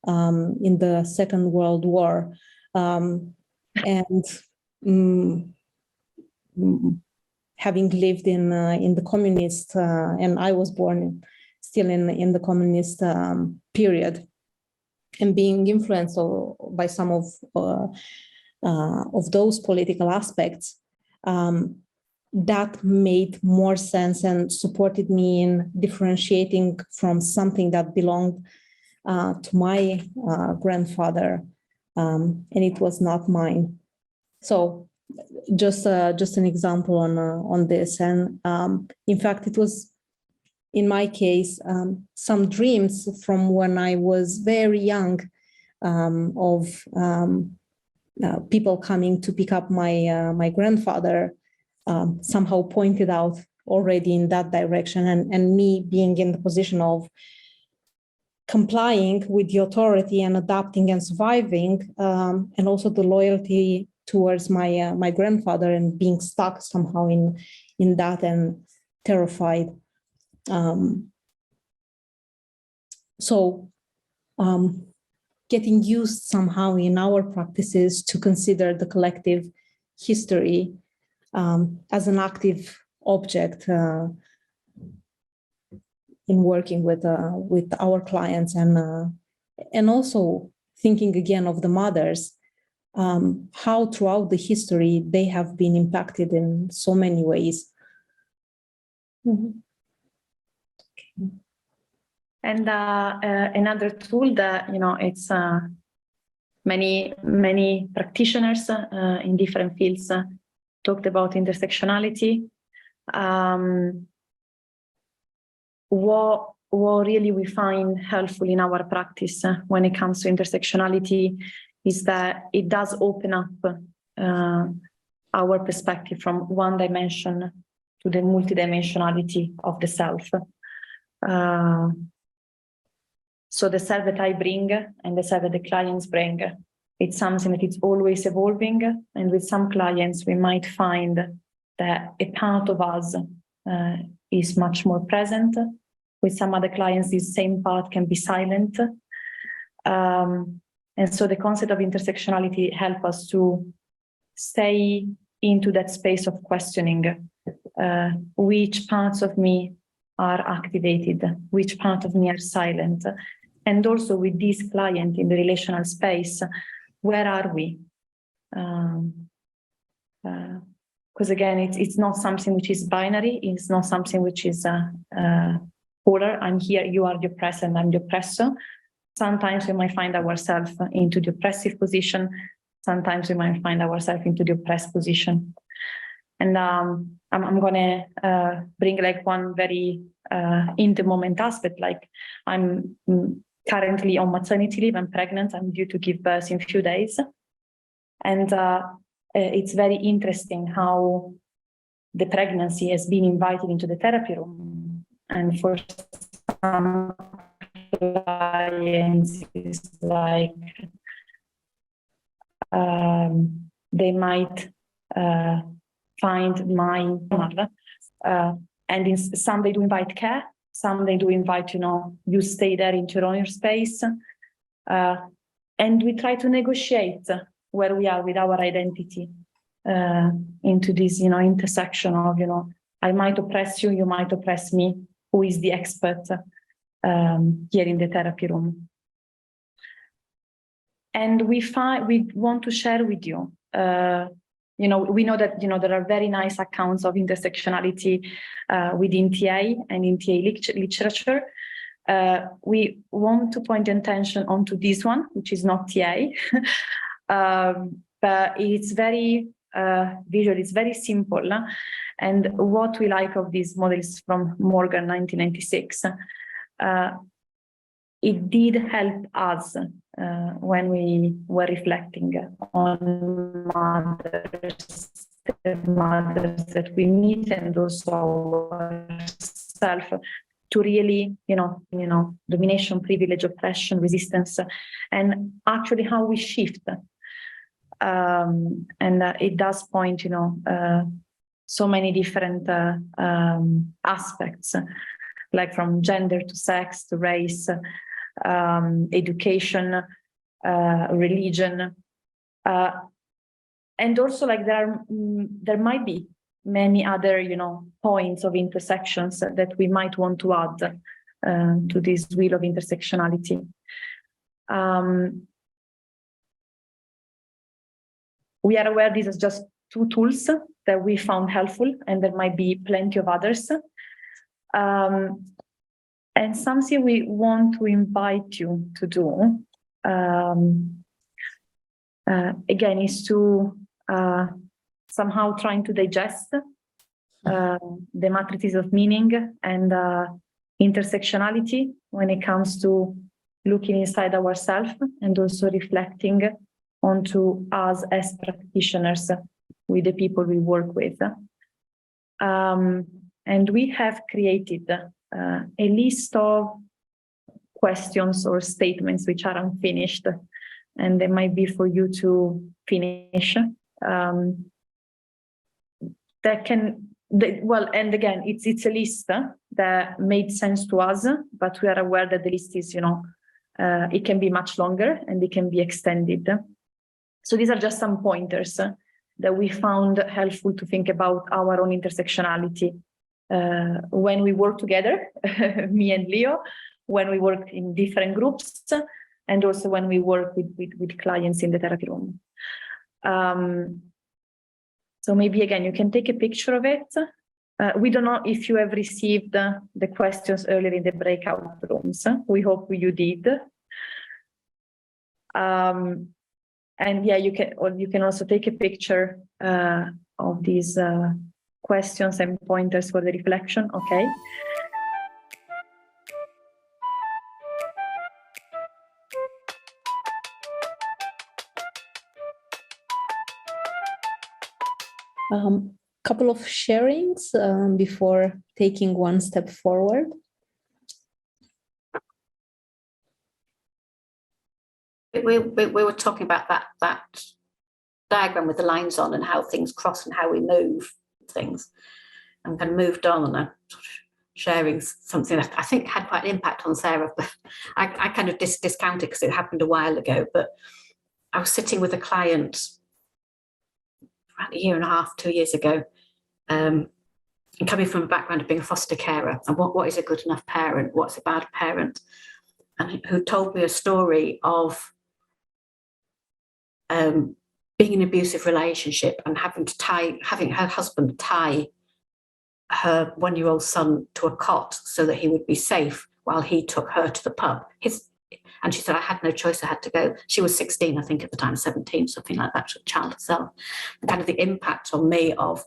in the Second World War, and having lived in the communist, and I was born still in the communist period, and being influenced by some of those political aspects, that made more sense and supported me in differentiating from something that belonged to my grandfather, and it was not mine. So just an example on this. And in fact, it was, in my case, some dreams from when I was very young, of people coming to pick up my grandfather, somehow pointed out already in that direction, and me being in the position of complying with the authority and adapting and surviving, and also the loyalty towards my grandfather, and being stuck somehow in that and terrified. So getting used somehow in our practices to consider the collective history as an active object in working with our clients, and also thinking again of the mothers, how throughout the history they have been impacted in so many ways. Mm-hmm. Okay. And another tool that, it's many practitioners in different fields talked about intersectionality. What really we find helpful in our practice when it comes to intersectionality is that it does open up our perspective from one dimension to the multidimensionality of the self. So the self that I bring and the self that the clients bring, it's something that is always evolving. And with some clients, we might find that a part of us is much more present. With some other clients, this same part can be silent. And so the concept of intersectionality helps us to stay into that space of questioning which parts of me are activated, which part of me are silent. And also with this client in the relational space, where are we? Because again, it's not something which is binary. It's not something which is polar. I'm here, you are the oppressor, and I'm the oppressor. Sometimes we might find ourselves into the oppressive position. Sometimes we might find ourselves into the oppressed position. And I'm going to bring like one very in the moment aspect. Like I'm currently on maternity leave. I'm pregnant. I'm due to give birth in a few days. And it's very interesting how the pregnancy has been invited into the therapy room. And for some clients, it's like they might find my mother. And in some they do invite care, some they do invite, you stay there into your own space. And we try to negotiate where we are with our identity into this, intersection of, I might oppress you, you might oppress me. Who is the expert here in the therapy room? And we want to share with you. We know that there are very nice accounts of intersectionality within TA and in TA literature. We want to point attention onto this one, which is not TA, But it's very visual, it's very simple. And what we like of these models from Morgan 1996, it did help us when we were reflecting on mothers, the mothers that we meet, and also ourselves, to really, domination, privilege, oppression, resistance, and actually how we shift. And it does point, so many different aspects, like from gender to sex to race, education, religion, and also like there might be many other points of intersections that we might want to add to this wheel of intersectionality. We are aware these are just 2 tools that we found helpful, and there might be plenty of others. And something we want to invite you to do, again, is to somehow trying to digest the matrices of meaning and intersectionality when it comes to looking inside ourselves and also reflecting onto us as practitioners with the people we work with. And we have created a list of questions or statements which are unfinished, and they might be for you to finish. And again, it's a list that made sense to us, but we are aware that the list is, it can be much longer and it can be extended. So these are just some pointers that we found helpful to think about our own intersectionality when we work together, me and Leo, when we work in different groups, and also when we work with clients in the therapy room. So maybe again, you can take a picture of it. We don't know if you have received the questions earlier in the breakout rooms. We hope you did. And yeah, you can also take a picture of these questions and pointers for the reflection. Okay. Couple of sharings before taking one step forward. We were talking about that diagram with the lines on and how things cross and how we move things. And kind of moved on and sharing something that I think had quite an impact on Sarah, but I kind of discounted because it happened a while ago. But I was sitting with a client around 1.5, 2 years ago, and coming from a background of being a foster carer and what is a good enough parent, what's a bad parent, and who told me a story of being in an abusive relationship and having her husband tie her 1-year-old son to a cot so that he would be safe while he took her to the pub. And she said, I had no choice, I had to go. She was 16, I think at the time, 17, something like that, she was a child herself. And kind of the impact on me of,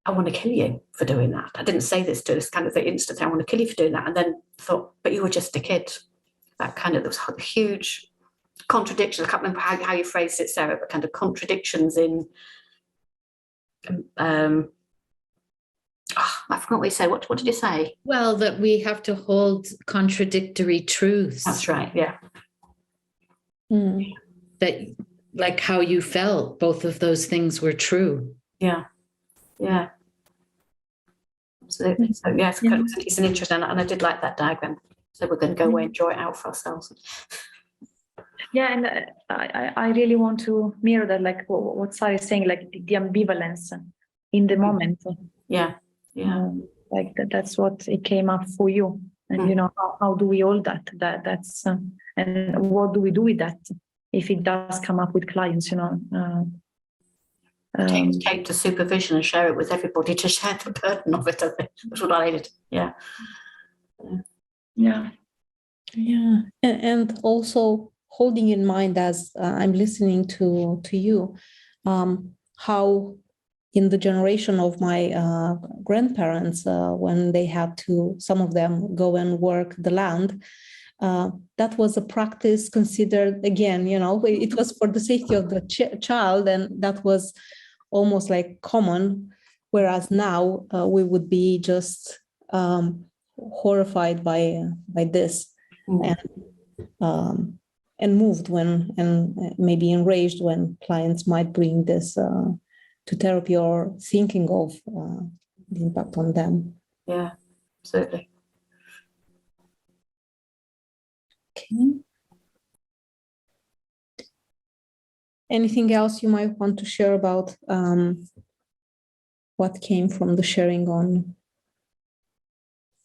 I want to kill you for doing that. I didn't say this to her, it's kind of the instant thing, I want to kill you for doing that. And then thought, but you were just a kid. That kind of, there was huge contradictions. I can't remember how you phrased it, Sarah, but kind of contradictions in, I forgot what you said. What did you say? Well, that we have to hold contradictory truths. That's right, yeah. That, like how you felt, both of those things were true. Yeah, yeah. Absolutely. So yeah, it's an interest, and I did like that diagram. So we're going to go away and draw it out for ourselves. Yeah, and I really want to mirror that, like what Sarah is saying, like the ambivalence in the moment. Yeah, yeah. Like that's what it came up for you, and how do we hold that? That's and what do we do with that if it does come up with clients? Take to supervision and share it with everybody to share the burden of it. I think that's what I did. Yeah. And also holding in mind as I'm listening to you, how in the generation of my grandparents, when they had to, some of them, go and work the land, that was a practice considered, again, it was for the safety of the child, and that was almost like common, whereas now we would be just horrified by this and moved when, and maybe enraged when clients might bring this to therapy or thinking of the impact on them. Yeah, absolutely. Okay. Anything else you might want to share about what came from the sharing on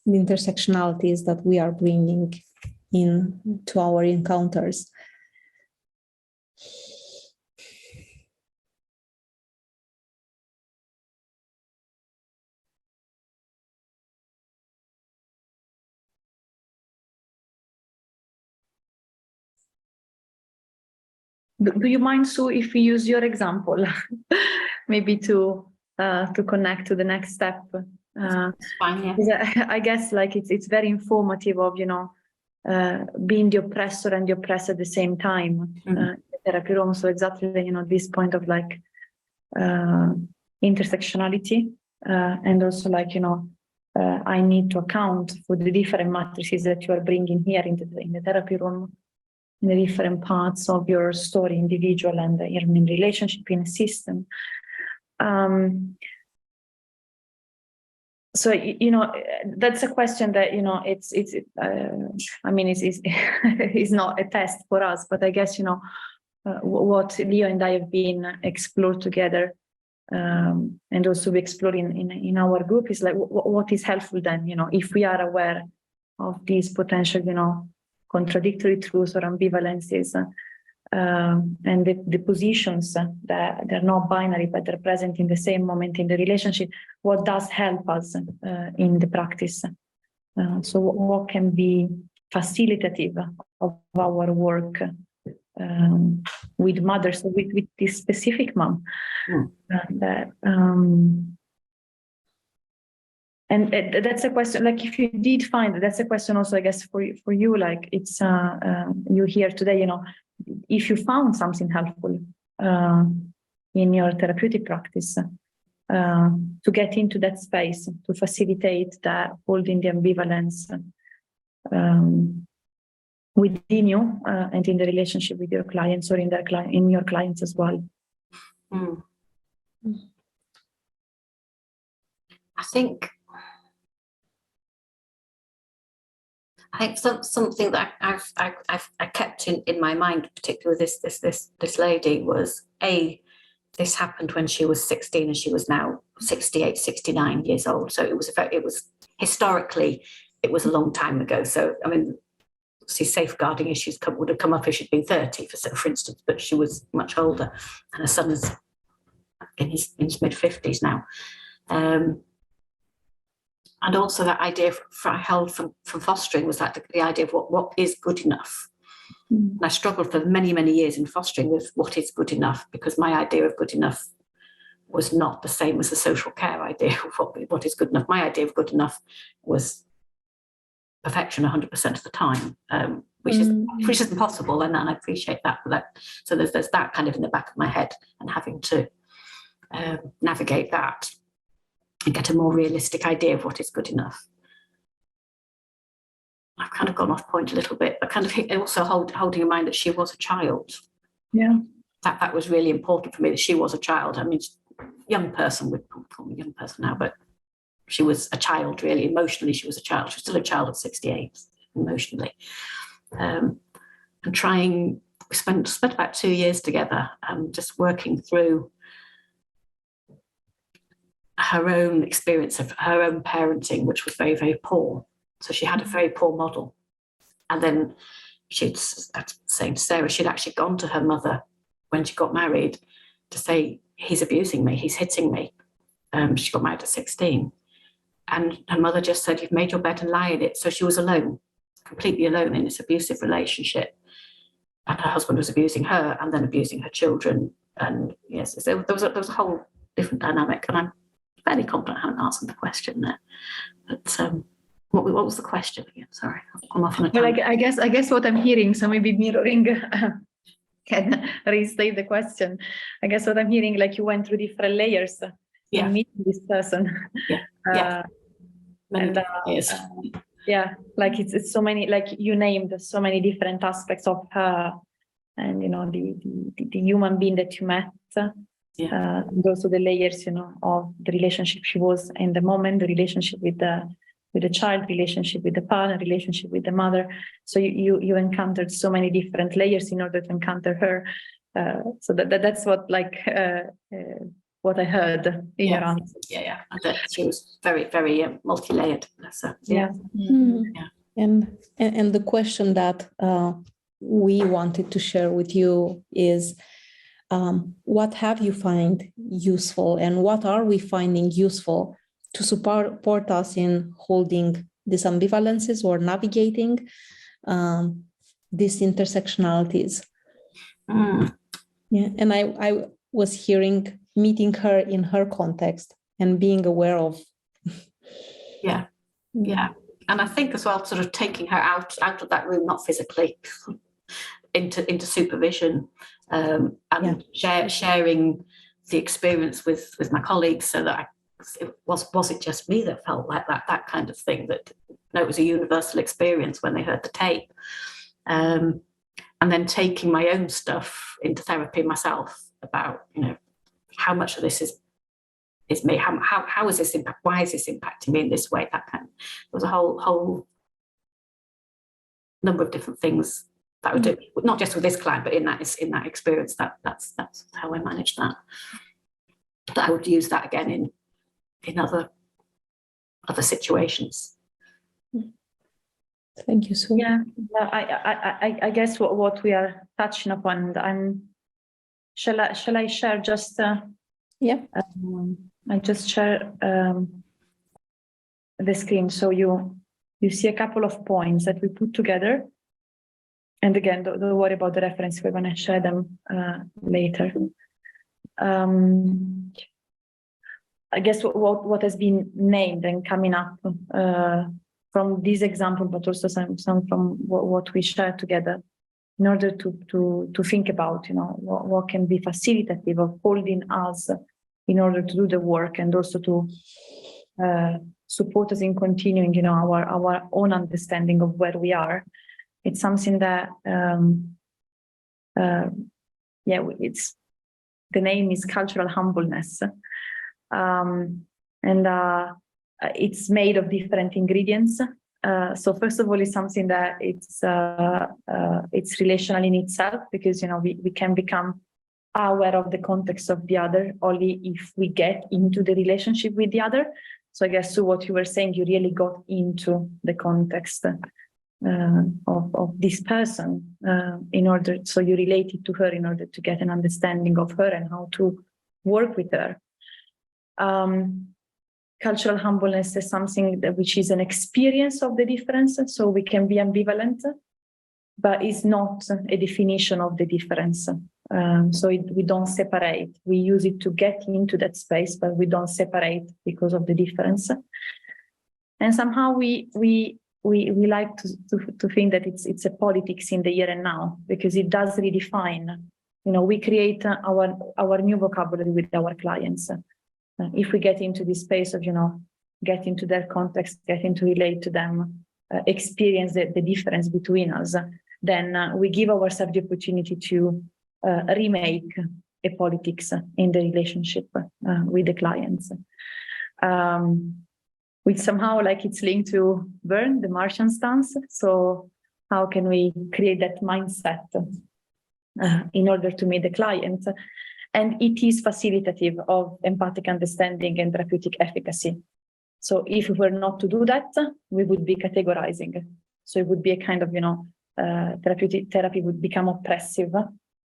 the intersectionalities that we are bringing in to our encounters? Do you mind, Sue, if we use your example, maybe to connect to the next step? Fine, yeah. I guess like it's very informative of being the oppressor and the oppressed at the same time. In therapy room, so exactly this point of like intersectionality and also like I need to account for the different matrices that you are bringing here in the therapy room, in the different parts of your story, individual and in relationship, in a system. So that's a question that I mean it's not a test for us, but I guess what Leo and I have been explored together, and also we explore in our group is like what is helpful then, if we are aware of these potential contradictory truths or ambivalences, and the positions that they're not binary, but they're present in the same moment in the relationship. What does help us in the practice? So what can be facilitative of our work with mothers, with this specific mom? And that's a question, like if you did find, that's a question also, I guess, for you, like it's, you here today, if you found something helpful in your therapeutic practice to get into that space, to facilitate that holding the ambivalence within you and in the relationship with your clients or in your clients as well. I think something that I kept in my mind, particularly with this lady, was this happened when she was 16 and she was now 68, 69 years old. So it was historically, it was a long time ago. So, I mean, see, safeguarding issues would have come up if she'd been 30, for instance, but she was much older, and her son is in his mid-50s now. And also that idea I held from fostering was that the idea of what is good enough. And I struggled for many, many years in fostering with what is good enough, because my idea of good enough was not the same as the social care idea of what is good enough. My idea of good enough was perfection 100% of the time, which isn't possible, and I appreciate that. So there's that kind of in the back of my head, and having to navigate that and get a more realistic idea of what is good enough. I've kind of gone off point a little bit, but kind of also holding in mind that she was a child. Yeah, that was really important for me, that she was a child. I mean, young person, would call me a young person now, but she was a child, really. Emotionally, she was a child. She was still a child at 68, emotionally. And we spent about 2 years together, just working through her own experience of her own parenting, which was very, very poor. So she had a very poor model. And then she'd, saying to Sarah, she'd actually gone to her mother when she got married to say, he's abusing me, he's hitting me. She got married at 16. And her mother just said, you've made your bed and lie in it. So she was alone, completely alone in this abusive relationship. and her husband was abusing her and then abusing her children. And yes, there was a whole different dynamic, and I'm fairly confident I haven't answered the question there. But what was the question again? Sorry, I'm off on a Well, tangent. I guess what I'm hearing, so maybe mirroring can restate the question. I guess what I'm hearing, like you went through different layers Yeah. in meeting this person. Yeah. Yeah. Many And different layers. yeah, like it's so many, like you named so many different aspects of her, and you know the human being that you met. Yeah. And also the layers, you know, of the relationship she was in the moment, the relationship with the child, relationship with the partner, relationship with the mother. So you encountered so many different layers in order to encounter her. So that's what what I heard in your answer. Yeah. I bet she was very, very multi-layered. So, Yeah. Yeah. And the question that we wanted to share with you is, what have you find useful, and what are we finding useful to support us in holding these ambivalences or navigating these intersectionalities? Yeah, and I was hearing meeting her in her context and being aware of. Yeah. And I think as well, sort of taking her out of that room, not physically, into supervision, and sharing the experience with my colleagues, so that was it just me that felt like that kind of thing, that it was a universal experience when they heard the tape, and then taking my own stuff into therapy myself about, you know, how much of this is me, how is this impact, why is this impacting me in this way, that kind of, there was a whole number of different things that I would do, not just with this client, but in that experience. That's how I managed that. That I would use that again in other situations. Thank you, Sue. Yeah, I guess what we are touching upon, shall I share just? I just share the screen, so you see a couple of points that we put together. And again, don't worry about the reference. We're going to share them later. I guess what has been named and coming up from this example, but also some from what we shared together, in order to think about, you know, what can be facilitative of holding us in order to do the work, and also to support us in continuing, you know, our own understanding of where we are. It's something that, it's, the name is cultural humbleness. And it's made of different ingredients. So first of all, it's something that it's relational in itself, because, you know, we can become aware of the context of the other only if we get into the relationship with the other. So I guess, so what you were saying, you really got into the context of this person in order, so you related to her in order to get an understanding of her and how to work with her. Cultural humbleness is something which is an experience of the difference, so we can be ambivalent, but it's not a definition of the difference. We don't separate. We use it to get into that space, but we don't separate because of the difference. And somehow we like to think that it's a politics in the here and now, because it does redefine. You know, we create our new vocabulary with our clients. If we get into this space of, you know, get into their context, getting to relate to them, experience the difference between us, then we give ourselves the opportunity to remake a politics in the relationship with the clients. Which somehow, like, it's linked to Bern, the Martian stance. So how can we create that mindset in order to meet the client? And it is facilitative of empathic understanding and therapeutic efficacy. So if we were not to do that, we would be categorizing. So it would be a kind of, you know, therapy would become oppressive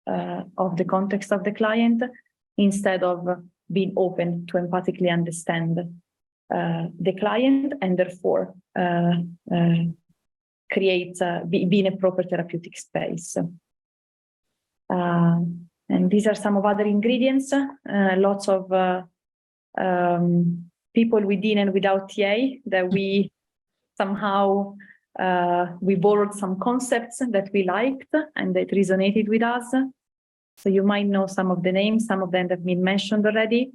of the context of the client, instead of being open to empathically understand the client, and therefore create, be in a proper therapeutic space. And these are some of other ingredients, lots of people within and without TA that we somehow, we borrowed some concepts that we liked and that resonated with us. So you might know some of the names, some of them have been mentioned already.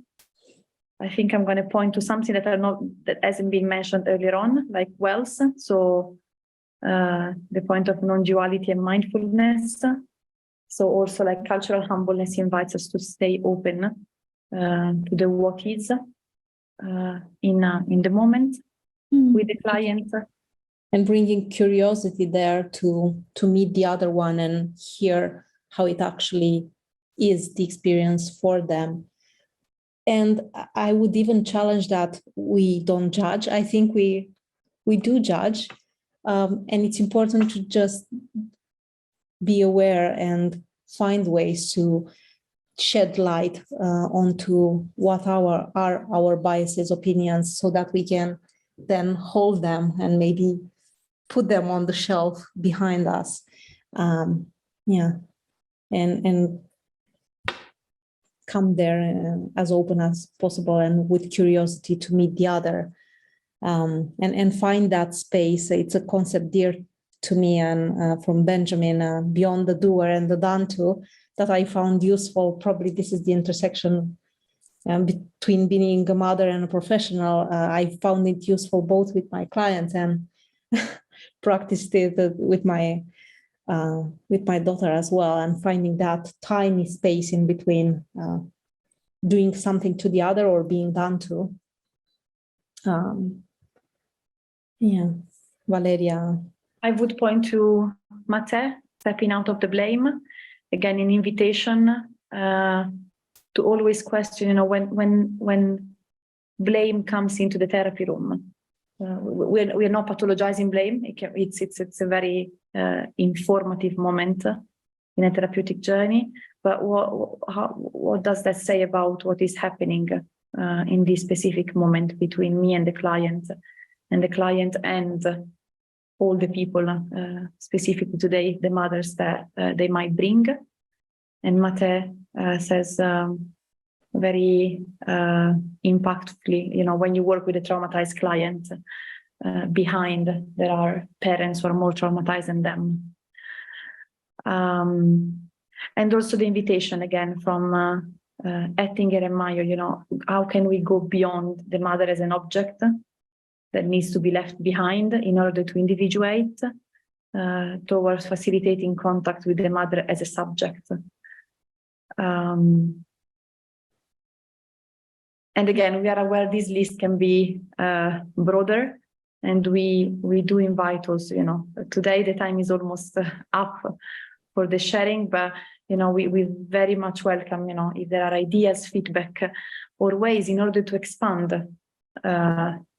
I think I'm going to point to something that hasn't been mentioned earlier on, like WELS. So the point of non-duality and mindfulness. So also like cultural humbleness invites us to stay open to the what is in the moment with the client. And bringing curiosity there to meet the other one and hear how it actually is the experience for them. And I would even challenge that we don't judge. I think we do judge. And it's important to just be aware and find ways to shed light onto what are our biases, opinions, so that we can then hold them and maybe put them on the shelf behind us. And come there as open as possible and with curiosity to meet the other, and find that space. It's a concept dear to me and from Benjamin, beyond the doer and the done to, that I found useful. Probably this is the intersection between being a mother and a professional. I found it useful both with my clients and practiced it with my daughter as well, and finding that tiny space in between doing something to the other or being done to. Valeria. I would point to Mate, stepping out of the blame. Again, an invitation to always question, when blame comes into the therapy room. We're not pathologizing blame. It's a very informative moment in a therapeutic journey. But what does that say about what is happening in this specific moment between me and the client and all the people, specifically today, the mothers that they might bring. And Mate says very impactfully, when you work with a traumatized client, behind there are parents who are more traumatized than them. And also the invitation again from Ettinger and Meyer, how can we go beyond the mother as an object that needs to be left behind in order to individuate towards facilitating contact with the mother as a subject. And again, we are aware this list can be broader, and we do invite also, today the time is almost up for the sharing, but we very much welcome, if there are ideas, feedback, or ways in order to expand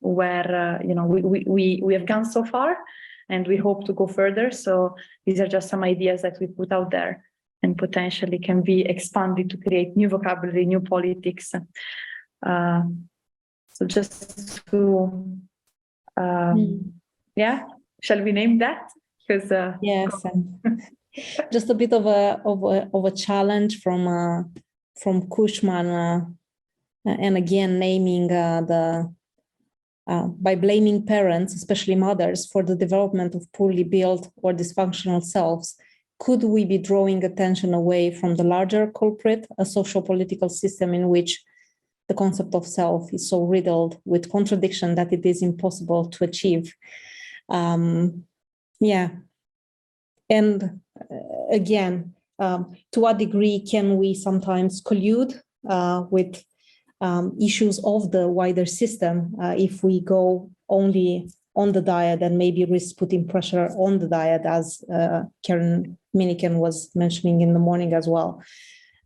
where we have gone so far, and we hope to go further. So these are just some ideas that we put out there and potentially can be expanded to create new vocabulary, new politics. So just to, shall we name that? Because yes, just a bit of a challenge from Cushman, and again naming by blaming parents, especially mothers, for the development of poorly built or dysfunctional selves. Could we be drawing attention away from the larger culprit, a social-political system in which the concept of self is so riddled with contradiction that it is impossible to achieve? And again, to what degree can we sometimes collude with issues of the wider system if we go only on the dyad and maybe risk putting pressure on the dyad, as Karen Miniken was mentioning in the morning as well.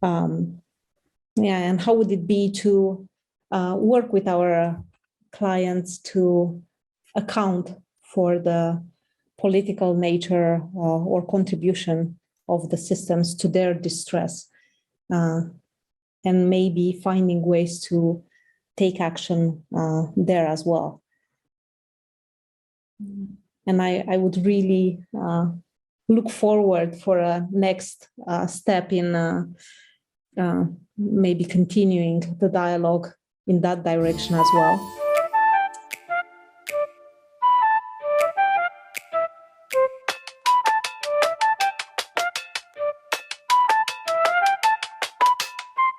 And how would it be to work with our clients to account for the political nature or contribution of the systems to their distress, and maybe finding ways to take action there as well. And I would really look forward for a next step in maybe continuing the dialogue in that direction as well.